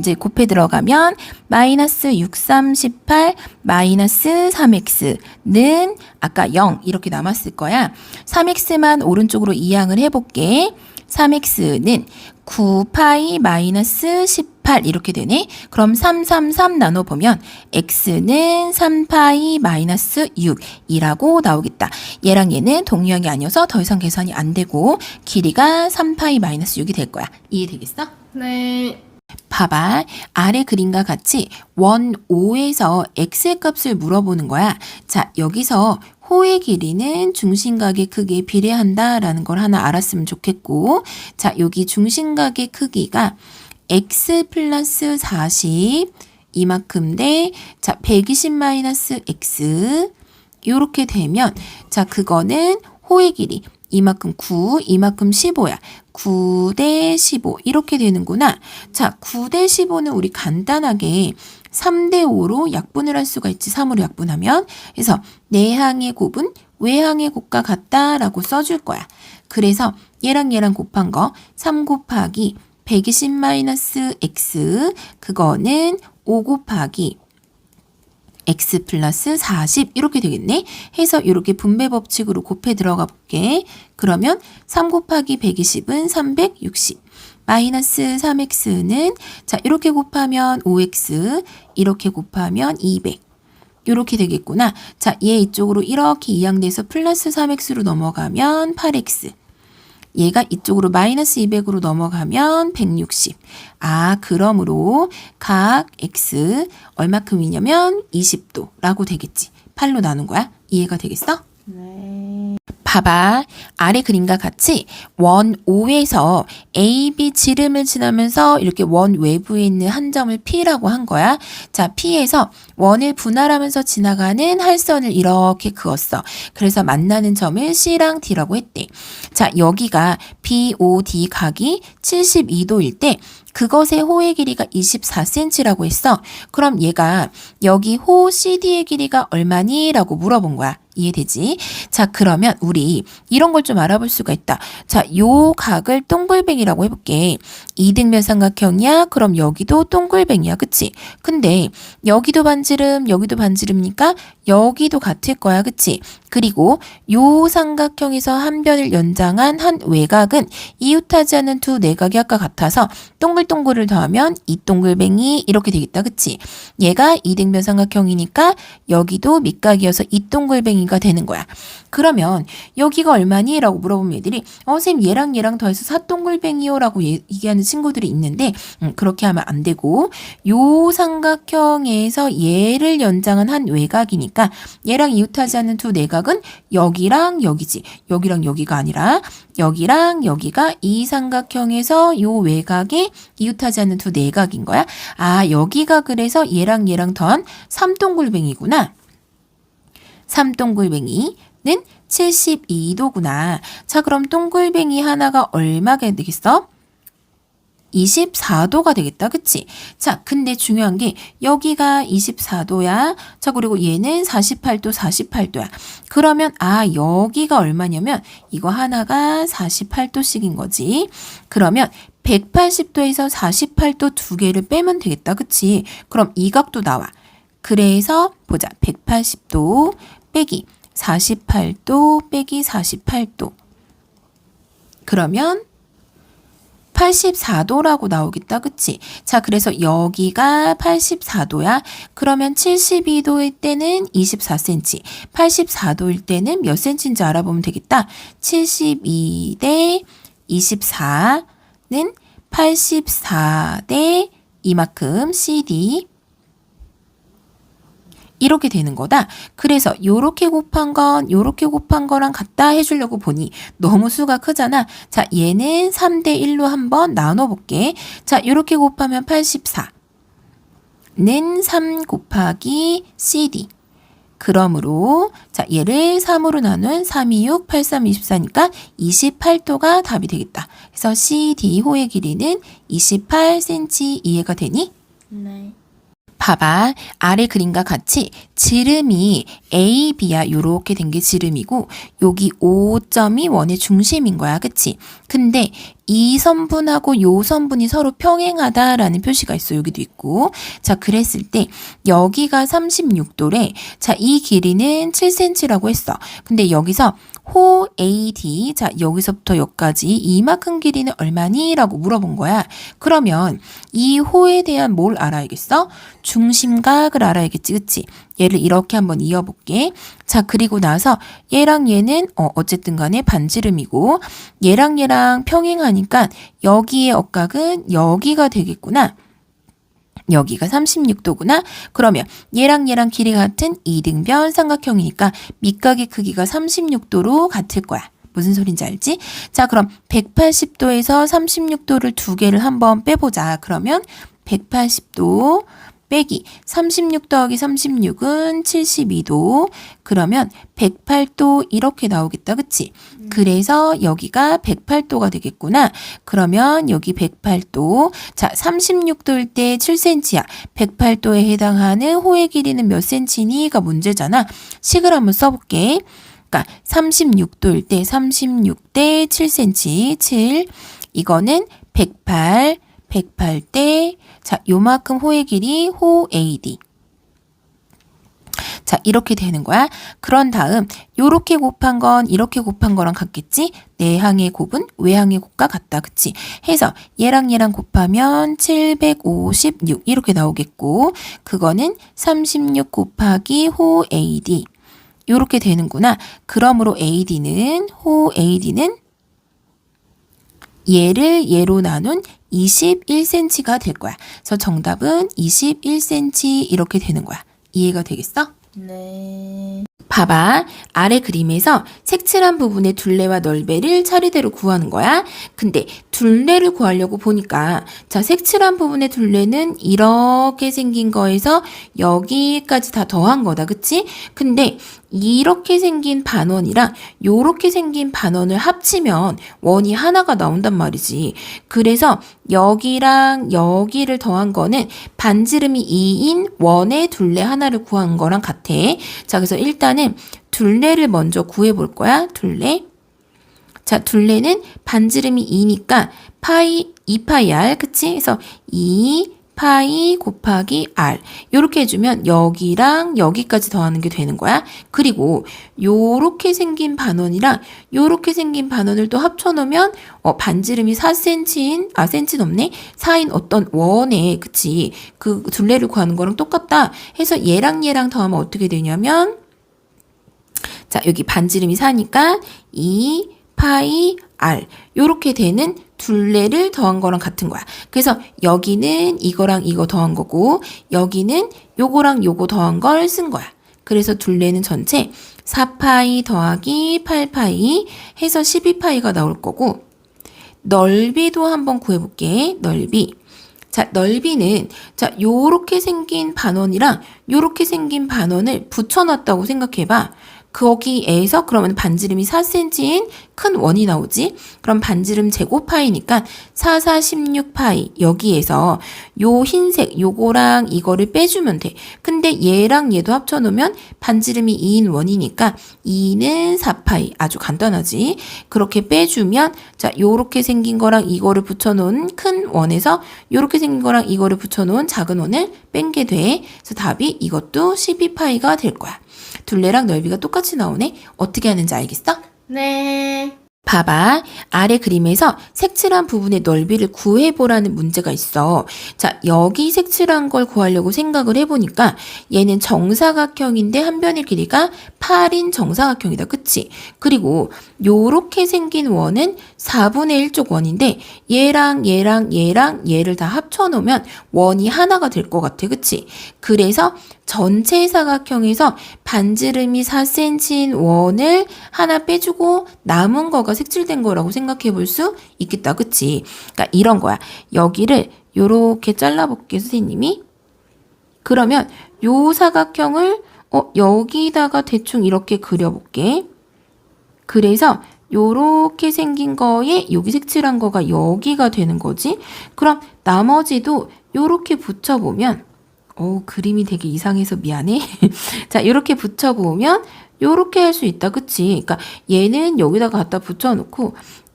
Speaker 1: 이제 곱해 들어가면 마이너스 6, 3, 18 마이너스 3x는 아까 0 이렇게 남았을 거야. 3x만 오른쪽으로 이항을 해볼게. 3x는 9파이 마이너스 18 이렇게 되네. 그럼 3, 3, 3 나눠보면 x는 3파이 마이너스 6이라고 나오겠다. 얘랑 얘는 동류항이 아니어서 더 이상 계산이 안 되고 길이가 3파이 마이너스 6이 될 거야. 이해되겠어?
Speaker 2: 네.
Speaker 1: 봐봐. 아래 그림과 같이 원 O에서 x의 값을 물어보는 거야. 자, 여기서 호의 길이는 중심각의 크기에 비례한다라는 걸 하나 알았으면 좋겠고, 자, 여기 중심각의 크기가 x 플러스 40 이만큼 대, 자, 120 마이너스 x 요렇게 되면, 자, 그거는 호의 길이 이만큼 9, 이만큼 15야. 9 대 15 이렇게 되는구나. 자, 9 대 15는 우리 간단하게 3 대 5로 약분을 할 수가 있지. 3으로 약분하면. 그래서 내항의 곱은 외항의 곱과 같다라고 써줄 거야. 그래서 얘랑 곱한 거 3 곱하기 120 마이너스 x 그거는 5 곱하기 x 플러스 40 이렇게 되겠네. 해서 이렇게 분배 법칙으로 곱해 들어가 볼게. 그러면 3 곱하기 120은 360 마이너스 3x는 자 이렇게 곱하면 5x 이렇게 곱하면 200 이렇게 되겠구나. 자, 얘 이쪽으로 이렇게 이항돼서 플러스 3x로 넘어가면 8x 얘가 이쪽으로 마이너스 200으로 넘어가면 160. 아, 그러므로 각 x 얼마큼이냐면 20도라고 되겠지. 8로 나눈 거야. 이해가 되겠어?
Speaker 2: 네.
Speaker 1: 봐봐. 아래 그림과 같이 원 O에서 A, B 지름을 지나면서 이렇게 원 외부에 있는 한 점을 P라고 한 거야. 자, P에서 원을 분할하면서 지나가는 할선을 이렇게 그었어. 그래서 만나는 점을 C랑 D라고 했대. 자, 여기가 BOD 각이 72도일 때 그것의 호의 길이가 24cm라고 했어. 그럼 얘가 여기 호 CD의 길이가 얼마니? 라고 물어본 거야. 이해되지? 자, 그러면 우리 이런 걸 좀 알아볼 수가 있다. 자, 요 각을 동글뱅이라고 해볼게. 이등변 삼각형이야? 그럼 여기도 동글뱅이야. 그치? 근데 여기도 반지름, 여기도 반지름이니까 여기도 같을 거야. 그치? 그리고 요 삼각형에서 한 변을 연장한 한 외곽은 이웃하지 않는 두 내각이 아까 같아서 동글동글을 더하면 이동글뱅이 이렇게 되겠다. 그치? 얘가 이등변 삼각형이니까 여기도 밑각이어서 이동글뱅이가 되는 거야. 그러면 여기가 얼마니? 라고 물어보면 애들이 선생님 얘랑 더해서 사동글뱅이요 라고 얘기하는 친구들이 있는데 그렇게 하면 안 되고 요 삼각형에서 얘를 연장한 한 외곽이니까 얘랑 이웃하지 않는 두 내각은 여기랑 여기지. 여기랑 여기가 아니라 여기랑 여기가 이 삼각형에서 요 외곽에 이웃하지 않는 두 내각인 거야. 아, 여기가 그래서 얘랑 더한 삼동글뱅이구나. 삼동글뱅이는 72도구나. 자, 그럼 동글뱅이 하나가 얼마가 되겠어? 24도가 되겠다. 그치? 자, 근데 중요한 게 여기가 24도야. 자, 그리고 얘는 48도, 48도야. 그러면 여기가 얼마냐면 이거 하나가 48도씩인 거지. 그러면 180도에서 48도 두 개를 빼면 되겠다. 그치? 그럼 이 각도 나와. 그래서 보자. 180도 빼기 48도 빼기 48도. 그러면 84도라고 나오겠다. 그치? 자, 그래서 여기가 84도야. 그러면 72도일 때는 24cm, 84도일 때는 몇 cm인지 알아보면 되겠다. 72 대 24는 84 대 이만큼 CD. 이렇게 되는 거다. 그래서 요렇게 곱한 거랑 같다 해주려고 보니 너무 수가 크잖아. 자, 얘는 3대 1로 한번 나눠볼게. 자, 요렇게 곱하면 84는 3 곱하기 CD. 그러므로 자, 얘를 3으로 나눈 3, 2, 6, 8, 3, 24니까 28도가 답이 되겠다. 그래서 CD호의 길이는 28cm. 이해가 되니?
Speaker 2: 네.
Speaker 1: 봐봐. 아래 그림과 같이 지름이 A, B야. 요렇게 된 게 지름이고 여기 O점이 원의 중심인 거야. 그치? 근데 이 선분하고 요 선분이 서로 평행하다라는 표시가 있어. 여기도 있고. 자, 그랬을 때 여기가 36도래. 자, 이 길이는 7cm라고 했어. 근데 여기서 호 AD, 자, 여기서부터 여기까지 이만큼 길이는 얼마니? 라고 물어본 거야. 그러면 이 호에 대한 뭘 알아야겠어? 중심각을 알아야겠지. 그치? 얘를 이렇게 한번 이어볼게. 자, 그리고 나서 얘랑 얘는 어쨌든 간에 반지름이고 얘랑 얘랑 평행하니까 여기의 억각은 여기가 되겠구나. 여기가 36도구나. 그러면 얘랑 길이 같은 이등변 삼각형이니까 밑각의 크기가 36도로 같을 거야. 무슨 소린지 알지? 자, 그럼 180도에서 36도를 두 개를 한번 빼보자. 그러면 180도 빼기 36 더하기 36은 72도. 그러면 108도 이렇게 나오겠다. 그치? 그래서 여기가 108도가 되겠구나. 그러면 여기 108도. 자, 36도일 때 7cm야. 108도에 해당하는 호의 길이는 몇 cm니?가 문제잖아. 식을 한번 써볼게. 그러니까 36도일 때 36대 7cm. 7. 이거는 108대 자, 요만큼 호의 길이 호 AD. 자, 이렇게 되는 거야. 그런 다음 요렇게 곱한 건 이렇게 곱한 거랑 같겠지? 내항의 곱은 외항의 곱과 같다. 그치? 해서 얘랑 곱하면 756 이렇게 나오겠고 그거는 36 곱하기 호 AD. 요렇게 되는구나. 그러므로 호 AD는 얘를 얘로 나눈 21cm가 될 거야. 그래서 정답은 21cm 이렇게 되는 거야. 이해가 되겠어?
Speaker 2: 네.
Speaker 1: 봐봐. 아래 그림에서 색칠한 부분의 둘레와 넓이를 차례대로 구하는 거야. 근데 둘레를 구하려고 보니까 자, 색칠한 부분의 둘레는 이렇게 생긴 거에서 여기까지 다 더한 거다. 그치? 근데 이렇게 생긴 반원이랑 요렇게 생긴 반원을 합치면 원이 하나가 나온단 말이지. 그래서 여기랑 여기를 더한 거는 반지름이 2인 원의 둘레 하나를 구한 거랑 같아. 자, 그래서 일단은 둘레를 먼저 구해볼 거야. 둘레. 자, 둘레는 반지름이 2니까 파이, 2파이 r, 그치? 그래서 2파이 곱하기 r. 요렇게 해주면 여기랑 여기까지 더하는 게 되는 거야. 그리고 요렇게 생긴 반원이랑 요렇게 생긴 반원을 또 합쳐놓으면 반지름이 4cm인, cm 넘네? 4인 어떤 원에, 그치? 그 둘레를 구하는 거랑 똑같다. 해서 얘랑 더하면 어떻게 되냐면 자, 여기 반지름이 4니까 2파이 r. 요렇게 되는 둘레를 더한 거랑 같은 거야. 그래서 여기는 이거랑 이거 더한 거고 여기는 요거랑 요거 더한 걸 쓴 거야. 그래서 둘레는 전체 4파이 더하기 8파이 해서 12파이가 나올 거고 넓이도 한번 구해볼게. 넓이. 자, 넓이는 자, 요렇게 생긴 반원이랑 요렇게 생긴 반원을 붙여놨다고 생각해봐. 거기에서 그러면 반지름이 4cm인 큰 원이 나오지. 그럼 반지름 제곱파이니까 4, 4, 16파이. 여기에서 요 흰색 요거랑 이거를 빼주면 돼. 근데 얘랑 얘도 합쳐놓으면 반지름이 2인 원이니까 2는 4파이. 아주 간단하지. 그렇게 빼주면 자 요렇게 생긴 거랑 이거를 붙여놓은 큰 원에서 요렇게 생긴 거랑 이거를 붙여놓은 작은 원을 뺀 게 돼. 그래서 답이 이것도 12파이가 될 거야. 둘레랑 넓이가 똑같이 나오네. 어떻게 하는지 알겠어?
Speaker 2: 네.
Speaker 1: 봐봐. 아래 그림에서 색칠한 부분의 넓이를 구해보라는 문제가 있어. 자, 여기 색칠한 걸 구하려고 생각을 해보니까 얘는 정사각형인데 한 변의 길이가 8인 정사각형이다. 그치? 그리고 요렇게 생긴 원은 4분의 1쪽 원인데 얘랑 얘를 다 합쳐놓으면 원이 하나가 될 것 같아. 그치? 그래서 전체 사각형에서 반지름이 4cm인 원을 하나 빼주고 남은 거가 색칠된 거라고 생각해 볼 수 있겠다. 그치? 그러니까 이런 거야. 여기를 요렇게 잘라볼게, 선생님이. 그러면 요 사각형을 여기다가 대충 이렇게 그려볼게. 그래서 요렇게 생긴 거에 여기 색칠한 거가 여기가 되는 거지. 그럼 나머지도 요렇게 붙여보면 그림이 되게 이상해서 미안해. 자, 이렇게 붙여보면 요렇게 할 수 있다. 그치? 그러니까 얘는 여기다가 갖다 붙여놓고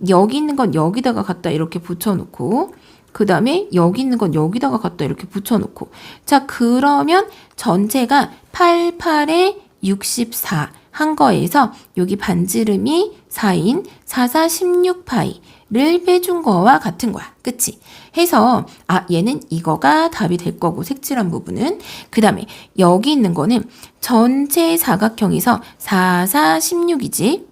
Speaker 1: 여기 있는 건 여기다가 갖다 이렇게 붙여놓고 그 다음에 여기 있는 건 여기다가 갖다 이렇게 붙여놓고 자, 그러면 전체가 8, 8에 64 한 거에서 여기 반지름이 4인 4, 4, 16파이를 빼준 거와 같은 거야. 그치? 해서 얘는 이거가 답이 될 거고 색칠한 부분은 그 다음에 여기 있는 거는 전체 사각형에서 4, 4, 16이지.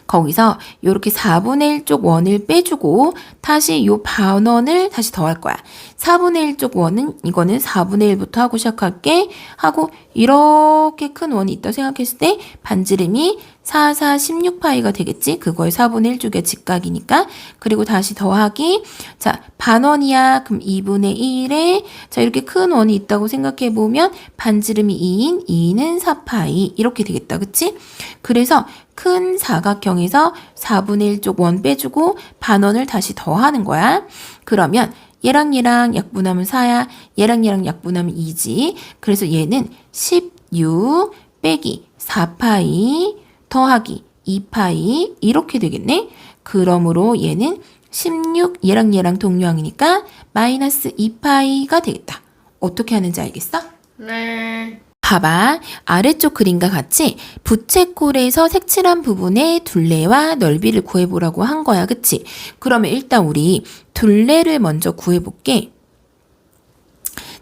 Speaker 1: 거기서 이렇게 4분의 1쪽 원을 빼주고 다시 요 반원을 다시 더할 거야. 4분의 1쪽 원은 이거는 4분의 1부터 하고 시작할게. 하고 이렇게 큰 원이 있다 생각했을 때 반지름이 4, 4, 16파이가 되겠지. 그거의 4분의 1쪽의 직각이니까. 그리고 다시 더하기. 자, 반원이야. 그럼 2분의 1에 자 이렇게 큰 원이 있다고 생각해 보면 반지름이 2인 2는 4파이 이렇게 되겠다. 그치? 그래서 큰 사각형에서 4분의 1쪽 원 빼주고 반원을 다시 더하는 거야. 그러면 얘랑 얘랑 약분하면 4야. 얘랑 얘랑 약분하면 2지. 그래서 얘는 16 빼기 4파이 더하기 2파이 이렇게 되겠네. 그러므로 얘는 16 얘랑 얘랑 동류항이니까 마이너스 2파이가 되겠다. 어떻게 하는지 알겠어?
Speaker 2: 네.
Speaker 1: 봐봐. 아래쪽 그림과 같이 부채꼴에서 색칠한 부분의 둘레와 넓이를 구해보라고 한 거야. 그치? 그러면 일단 우리 둘레를 먼저 구해볼게.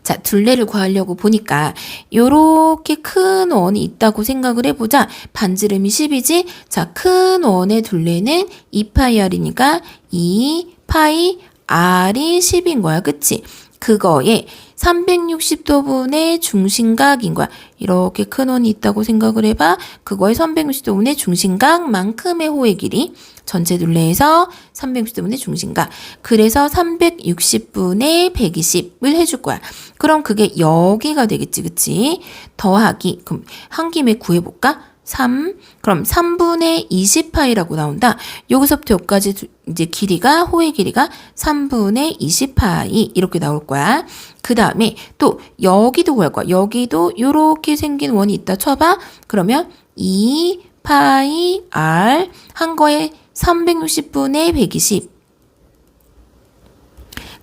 Speaker 1: 자, 둘레를 구하려고 보니까 요렇게 큰 원이 있다고 생각을 해보자. 반지름이 10이지? 자, 큰 원의 둘레는 2파이 r이니까 2파이 r이 10인 거야. 그치? 그거에 360도분의 중심각인 거야. 이렇게 큰 원이 있다고 생각을 해봐. 그거에 360도분의 중심각만큼의 호의 길이. 전체 둘레에서 360도분의 중심각. 그래서 360분의 120을 해줄 거야. 그럼 그게 여기가 되겠지. 그치? 더하기. 그럼 한 김에 구해볼까? 3. 그럼 3분의 20파이라고 나온다. 여기서부터 여기까지 이제 길이가, 호의 길이가 3분의 20파이 이렇게 나올 거야. 그 다음에 또 여기도 구할 거야. 여기도 요렇게 생긴 원이 있다 쳐봐. 그러면 2파이 r 한 거에 360분의 120.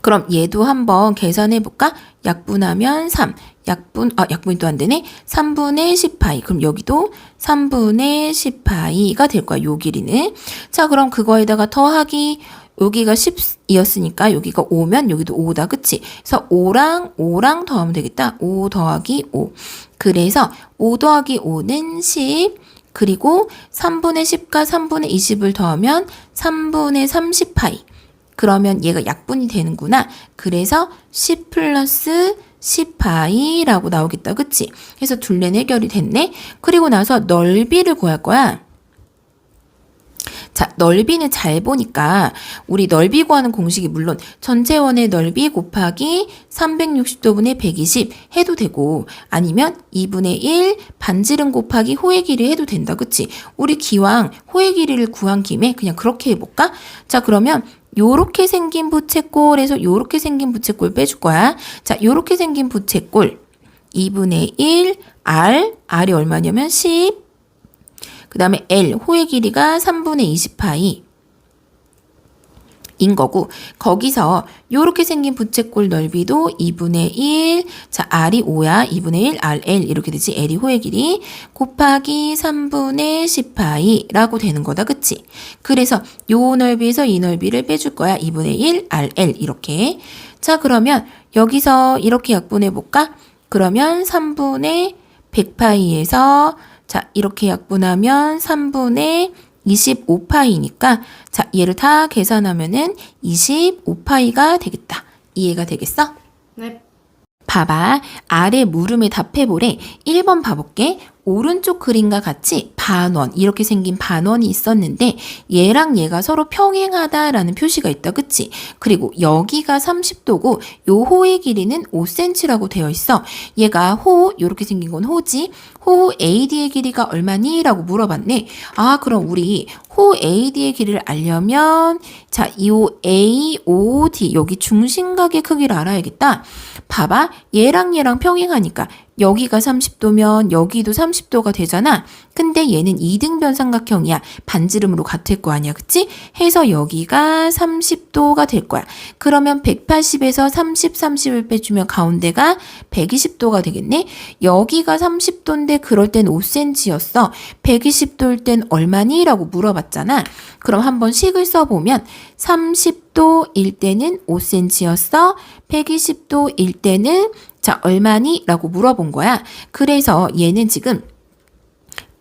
Speaker 1: 그럼 얘도 한번 계산해 볼까? 약분하면 3. 약분이 또 안 되네. 3분의 10파이. 그럼 여기도 3분의 10파이가 될 거야. 요 길이는. 자, 그럼 그거에다가 더하기. 여기가 10이었으니까 여기가 5면 여기도 5다. 그치? 그래서 5랑 더하면 되겠다. 5 더하기 5. 그래서 5 더하기 5는 10. 그리고 3분의 10과 3분의 20을 더하면 3분의 30파이. 그러면 얘가 약분이 되는구나. 그래서 10 플러스 10파이라고 나오겠다. 그치? 그래서 둘레는 해결이 됐네. 그리고 나서 넓이를 구할 거야. 자, 자, 넓이는 잘 보니까 우리 넓이 구하는 공식이 물론 전체 원의 넓이 곱하기 360도분의 120 해도 되고 아니면 2분의 1 반지름 곱하기 호의 길이 해도 된다. 그치? 우리 기왕 호의 길이를 구한 김에 그냥 그렇게 해볼까? 자, 그러면 요렇게 생긴 부채꼴에서 요렇게 생긴 부채꼴 빼줄 거야. 자, 요렇게 생긴 부채꼴 2분의 1 R이 얼마냐면 10. 그 다음에 L, 호의 길이가 3분의 20파이 인 거고 거기서 요렇게 생긴 부채꼴 넓이도 2분의 1, 자 R이 5야. 2분의 1, RL 이렇게 되지. L이 호의 길이 곱하기 3분의 10파이라고 되는 거다. 그치? 그래서 요 넓이에서 이 넓이를 빼줄 거야. 2분의 1, RL 이렇게. 자 그러면 여기서 이렇게 약분해 볼까? 그러면 3분의 100파이에서 자, 이렇게 약분하면 3분의 25파이니까 자, 얘를 다 계산하면은 25파이가 되겠다. 이해가 되겠어?
Speaker 2: 네.
Speaker 1: 봐봐. 아래 물음에 답해보래. 1번 봐볼게. 오른쪽 그림과 같이 반원, 이렇게 생긴 반원이 있었는데 얘랑 얘가 서로 평행하다라는 표시가 있다. 그치? 그리고 여기가 30도고 요 호의 길이는 5cm라고 되어 있어. 얘가 호, 이렇게 생긴 건 호지. 호 AD의 길이가 얼마니? 라고 물어봤네. 아, 그럼 우리 호 AD의 길이를 알려면 자, 이 AOD 여기 중심각의 크기를 알아야겠다. 봐봐. 얘랑 평행하니까 여기가 30도면 여기도 30도가 되잖아. 근데 얘는 이등변 삼각형이야. 반지름으로 같을 거 아니야. 그치? 해서 여기가 30도가 될 거야. 그러면 180에서 30을 빼주면 가운데가 120도가 되겠네. 여기가 30도인데 그럴 땐 5cm였어. 120도일 땐 얼마니? 라고 물어봤잖아. 그럼 한번 식을 써보면 30도일 때는 5cm였어. 120도일 때는 자, 얼마니? 라고 물어본 거야. 그래서 얘는 지금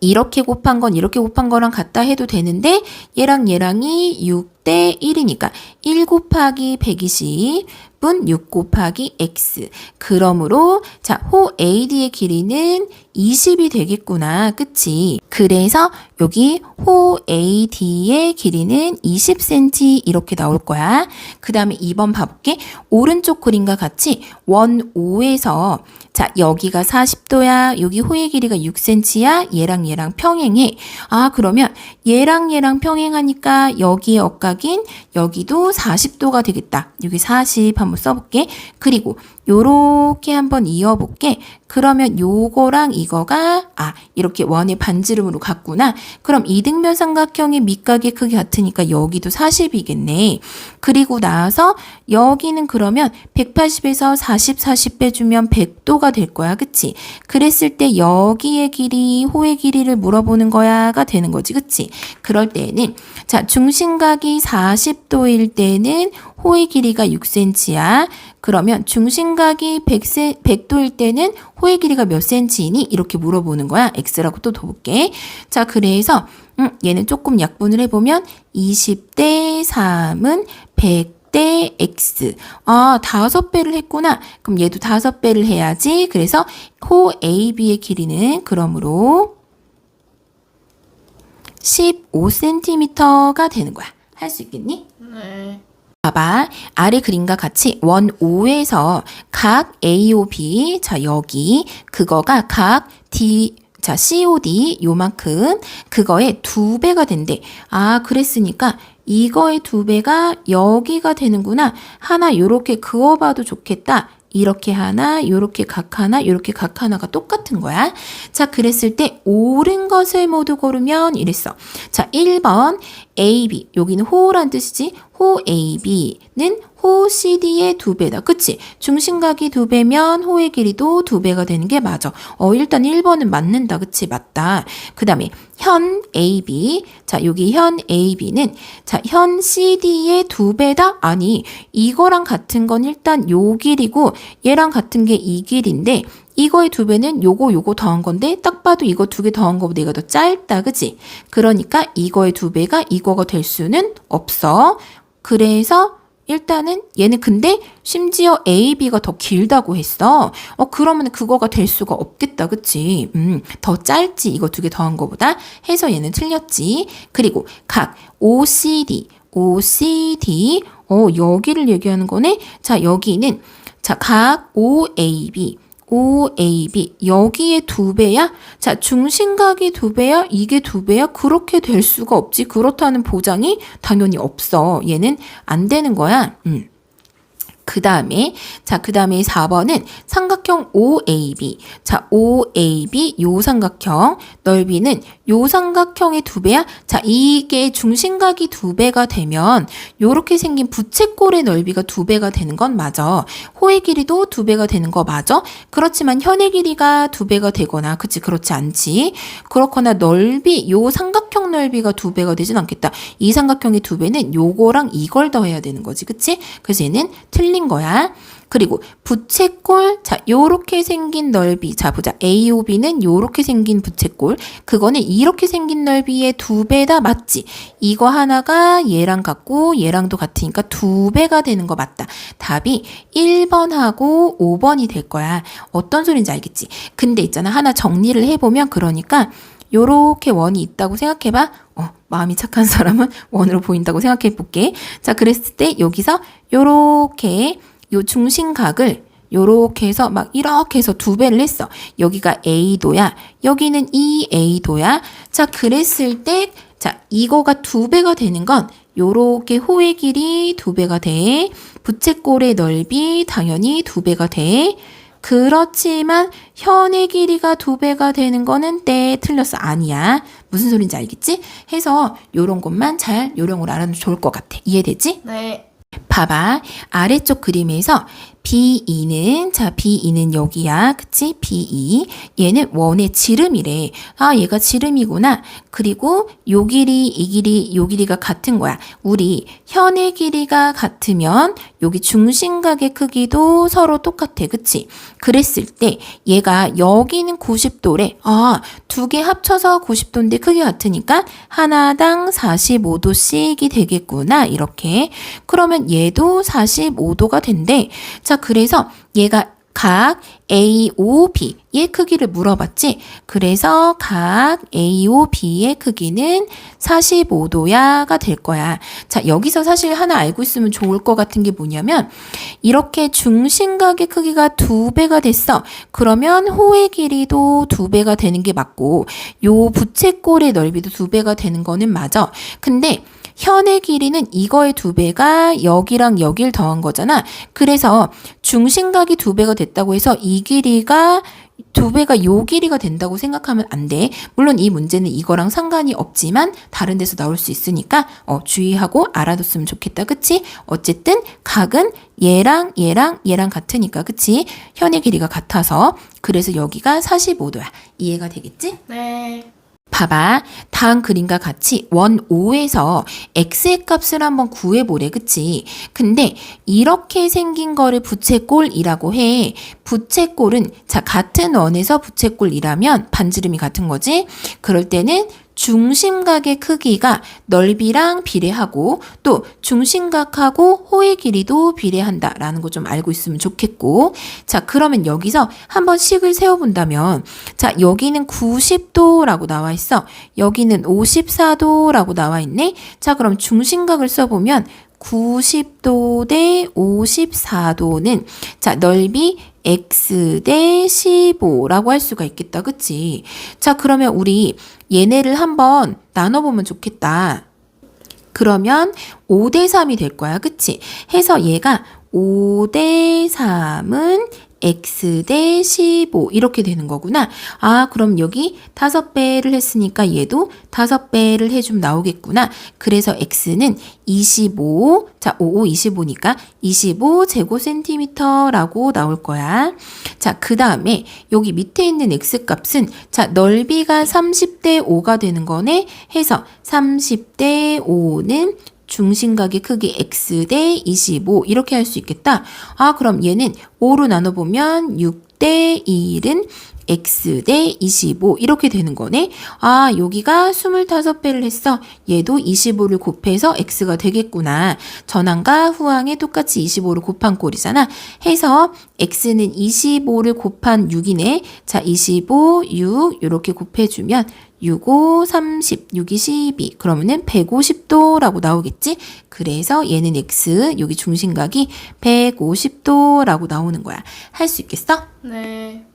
Speaker 1: 이렇게 곱한 건 이렇게 곱한 거랑 같다 해도 되는데 얘랑이 6대 1이니까 1 곱하기 120은 6 곱하기 x. 그러므로 자, 호 AD의 길이는 20이 되겠구나. 그치? 그래서 여기 호 AD의 길이는 20cm 이렇게 나올 거야. 그 다음에 2번 봐볼게. 오른쪽 그림과 같이 원 5에서 자, 여기가 40도야. 여기 호의 길이가 6cm야. 얘랑 평행해. 아, 그러면 얘랑 평행하니까 여기에 엇각인 여기도 40도가 되겠다. 여기 40 한번 써볼게. 그리고 요렇게 한번 이어볼게. 그러면 요거랑 이거가 이렇게 원의 반지름으로 같구나. 그럼 이등변 삼각형의 밑각의 크기 같으니까 여기도 40이겠네. 그리고 나서 여기는 그러면 180에서 40 빼주면 100도가 될 거야. 그치? 그랬을 때 여기의 길이, 호의 길이를 물어보는 거야가 되는 거지. 그치? 그럴 때는 자, 중심각이 40도일 때는 호의 길이가 6cm야. 그러면 중심각이 100도일 때는 호의 길이가 몇 cm이니? 이렇게 물어보는 거야. x라고 또 둬볼게. 자, 그래서 얘는 조금 약분을 해보면 20대 3은 100대 x. 아, 5배를 했구나. 그럼 얘도 5배를 해야지. 그래서 호 AB의 길이는 그러므로 15cm가 되는 거야. 할 수 있겠니?
Speaker 2: 네.
Speaker 1: 봐봐. 아래 그림과 같이 원 5에서 각 AOB, 자, 여기, 그거가 각 D, 자, COD, 요만큼, 그거의 2배가 된대. 아, 그랬으니까 이거의 2배가 여기가 되는구나. 하나 요렇게 그어봐도 좋겠다. 이렇게 하나, 요렇게 각 하나, 요렇게 각 하나가 똑같은 거야. 자, 그랬을 때 옳은 것을 모두 고르면 이랬어. 자, 1번 AB, 여기는 호란 뜻이지. 호 AB는 호 CD의 2배다. 그치? 중심각이 2배면 호의 길이도 2배가 되는 게 맞아. 일단 1번은 맞는다. 그치? 맞다. 그 다음에 현 AB. 자, 여기 현 AB는 자, 현 CD의 2배다? 아니, 이거랑 같은 건 일단 요 길이고 얘랑 같은 게 이 길인데 이거의 2배는 요거 더한 건데 딱 봐도 이거 2개 더한 거보다 얘가 더 짧다. 그치? 그러니까 이거의 2배가 이거가 될 수는 없어. 그래서 일단은 얘는 근데 심지어 AB가 더 길다고 했어. 그러면 그거가 될 수가 없겠다. 그치? 더 짧지. 이거 두 개 더한 거보다 해서 얘는 틀렸지. 그리고 각 OCD, 여기를 얘기하는 거네. 자, 여기는 자, 각 OAB, 여기에 2배야? 자, 중심각이 2배야? 이게 2배야? 그렇게 될 수가 없지. 그렇다는 보장이 당연히 없어. 얘는 안 되는 거야. 그 다음에 4번은 삼각형 OAB. 자, OAB 요 삼각형 넓이는 요 삼각형의 2배야. 자, 이게 중심각이 2배가 되면 요렇게 생긴 부채꼴의 넓이가 2배가 되는 건 맞아. 호의 길이도 2배가 되는 거 맞아. 그렇지만 현의 길이가 2배가 되거나 그치 그렇지 않지. 그렇거나 넓이 요 삼각형 넓이가 2배가 되진 않겠다. 이 삼각형의 2배는 요거랑 이걸 더해야 되는 거지. 그치? 그래서 얘는 틀린 거야. 그리고 부채꼴, 자, 요렇게 생긴 넓이. 자, 보자. AOB는 요렇게 생긴 부채꼴. 그거는 이렇게 생긴 넓이의 2배다. 맞지? 이거 하나가 얘랑 같고 얘랑도 같으니까 2배가 되는 거 맞다. 답이 1번하고 5번이 될 거야. 어떤 소린지 알겠지? 근데 있잖아. 하나 정리를 해보면 그러니까 요렇게 원이 있다고 생각해봐. 마음이 착한 사람은 원으로 보인다고 생각해 볼게. 자, 그랬을 때 여기서 요렇게 요 중심각을 요렇게 해서 막 이렇게 해서 2배를 했어. 여기가 A도야. 여기는 이 A도야. 자, 그랬을 때 자, 이거가 2배가 되는 건 요렇게 호의 길이 2배가 돼. 부채꼴의 넓이 당연히 2배가 돼. 그렇지만 현의 길이가 2배가 되는 거는 틀렸어. 아니야. 무슨 소린지 알겠지? 해서 요런 것만 잘 요령으로 알아두면 좋을 것 같아. 이해되지?
Speaker 2: 네.
Speaker 1: 봐봐. 아래쪽 그림에서 B2는 여기야. 그치? B2. 얘는 원의 지름이래. 아, 얘가 지름이구나. 그리고 요 길이, 이 길이, 요 길이가 같은 거야. 우리 현의 길이가 같으면 여기 중심각의 크기도 서로 똑같아. 그치? 그랬을 때 얘가 여기는 90도래. 아, 2개 합쳐서 90도인데 크기가 같으니까 하나당 45도씩이 되겠구나. 이렇게. 그러면 얘도 45도가 된대. 자, 그래서 얘가 각 AOB 의 크기를 물어봤지. 그래서 각 AOB의 크기는 45도야가 될 거야. 자, 여기서 사실 하나 알고 있으면 좋을 것 같은 게 뭐냐면 이렇게 중심각의 크기가 2배가 됐어. 그러면 호의 길이도 2배가 되는 게 맞고 요 부채꼴의 넓이도 2배가 되는 거는 맞아. 근데 현의 길이는 이거의 2배가 여기랑 여길 더한 거잖아. 그래서 중심각이 2배가 됐다고 해서 이 길이가 2배가 요 길이가 된다고 생각하면 안 돼. 물론 이 문제는 이거랑 상관이 없지만 다른 데서 나올 수 있으니까 주의하고 알아뒀으면 좋겠다. 그치? 어쨌든 각은 얘랑 같으니까 그치? 현의 길이가 같아서 그래서 여기가 45도야. 이해가 되겠지?
Speaker 2: 네.
Speaker 1: 봐봐. 다음 그림과 같이 원 5에서 x의 값을 한번 구해보래. 그치? 근데 이렇게 생긴 거를 부채꼴이라고 해. 부채꼴은 자 같은 원에서 부채꼴이라면 반지름이 같은 거지. 그럴 때는 중심각의 크기가 넓이랑 비례하고 또 중심각하고 호의 길이도 비례한다라는 거 좀 알고 있으면 좋겠고. 자, 그러면 여기서 한번 식을 세워본다면 자, 여기는 90도라고 나와 있어. 여기는 54도라고 나와 있네. 자, 그럼 중심각을 써보면 90도 대 54도는 자, 넓이 x 대 15라고 할 수가 있겠다. 그치? 자, 그러면 우리 얘네를 한번 나눠보면 좋겠다. 그러면 5대 3이 될 거야. 그치? 해서 얘가 5대 3은 x 대 15 이렇게 되는 거구나. 아, 그럼 여기 5배를 했으니까 얘도 5배를 해주면 나오겠구나. 그래서 x는 25, 자, 5, 25니까 25 제곱센티미터라고 나올 거야. 자, 그 다음에 여기 밑에 있는 x값은 자, 넓이가 30대 5가 되는 거네. 해서 30대 5는 중심각의 크기 x 대 25 이렇게 할 수 있겠다. 아, 그럼 얘는 5로 나눠보면 6대 1은 x 대 25 이렇게 되는 거네. 아, 여기가 25배를 했어. 얘도 25를 곱해서 x가 되겠구나. 전항과 후항에 똑같이 25를 곱한 꼴이잖아. 해서 x는 25를 곱한 6이네. 자, 25, 6 이렇게 곱해주면 6, 5, 30, 6이 12. 그러면은 150도라고 나오겠지? 그래서 얘는 x, 여기 중심각이 150도라고 나오는 거야. 할 수 있겠어?
Speaker 2: 네.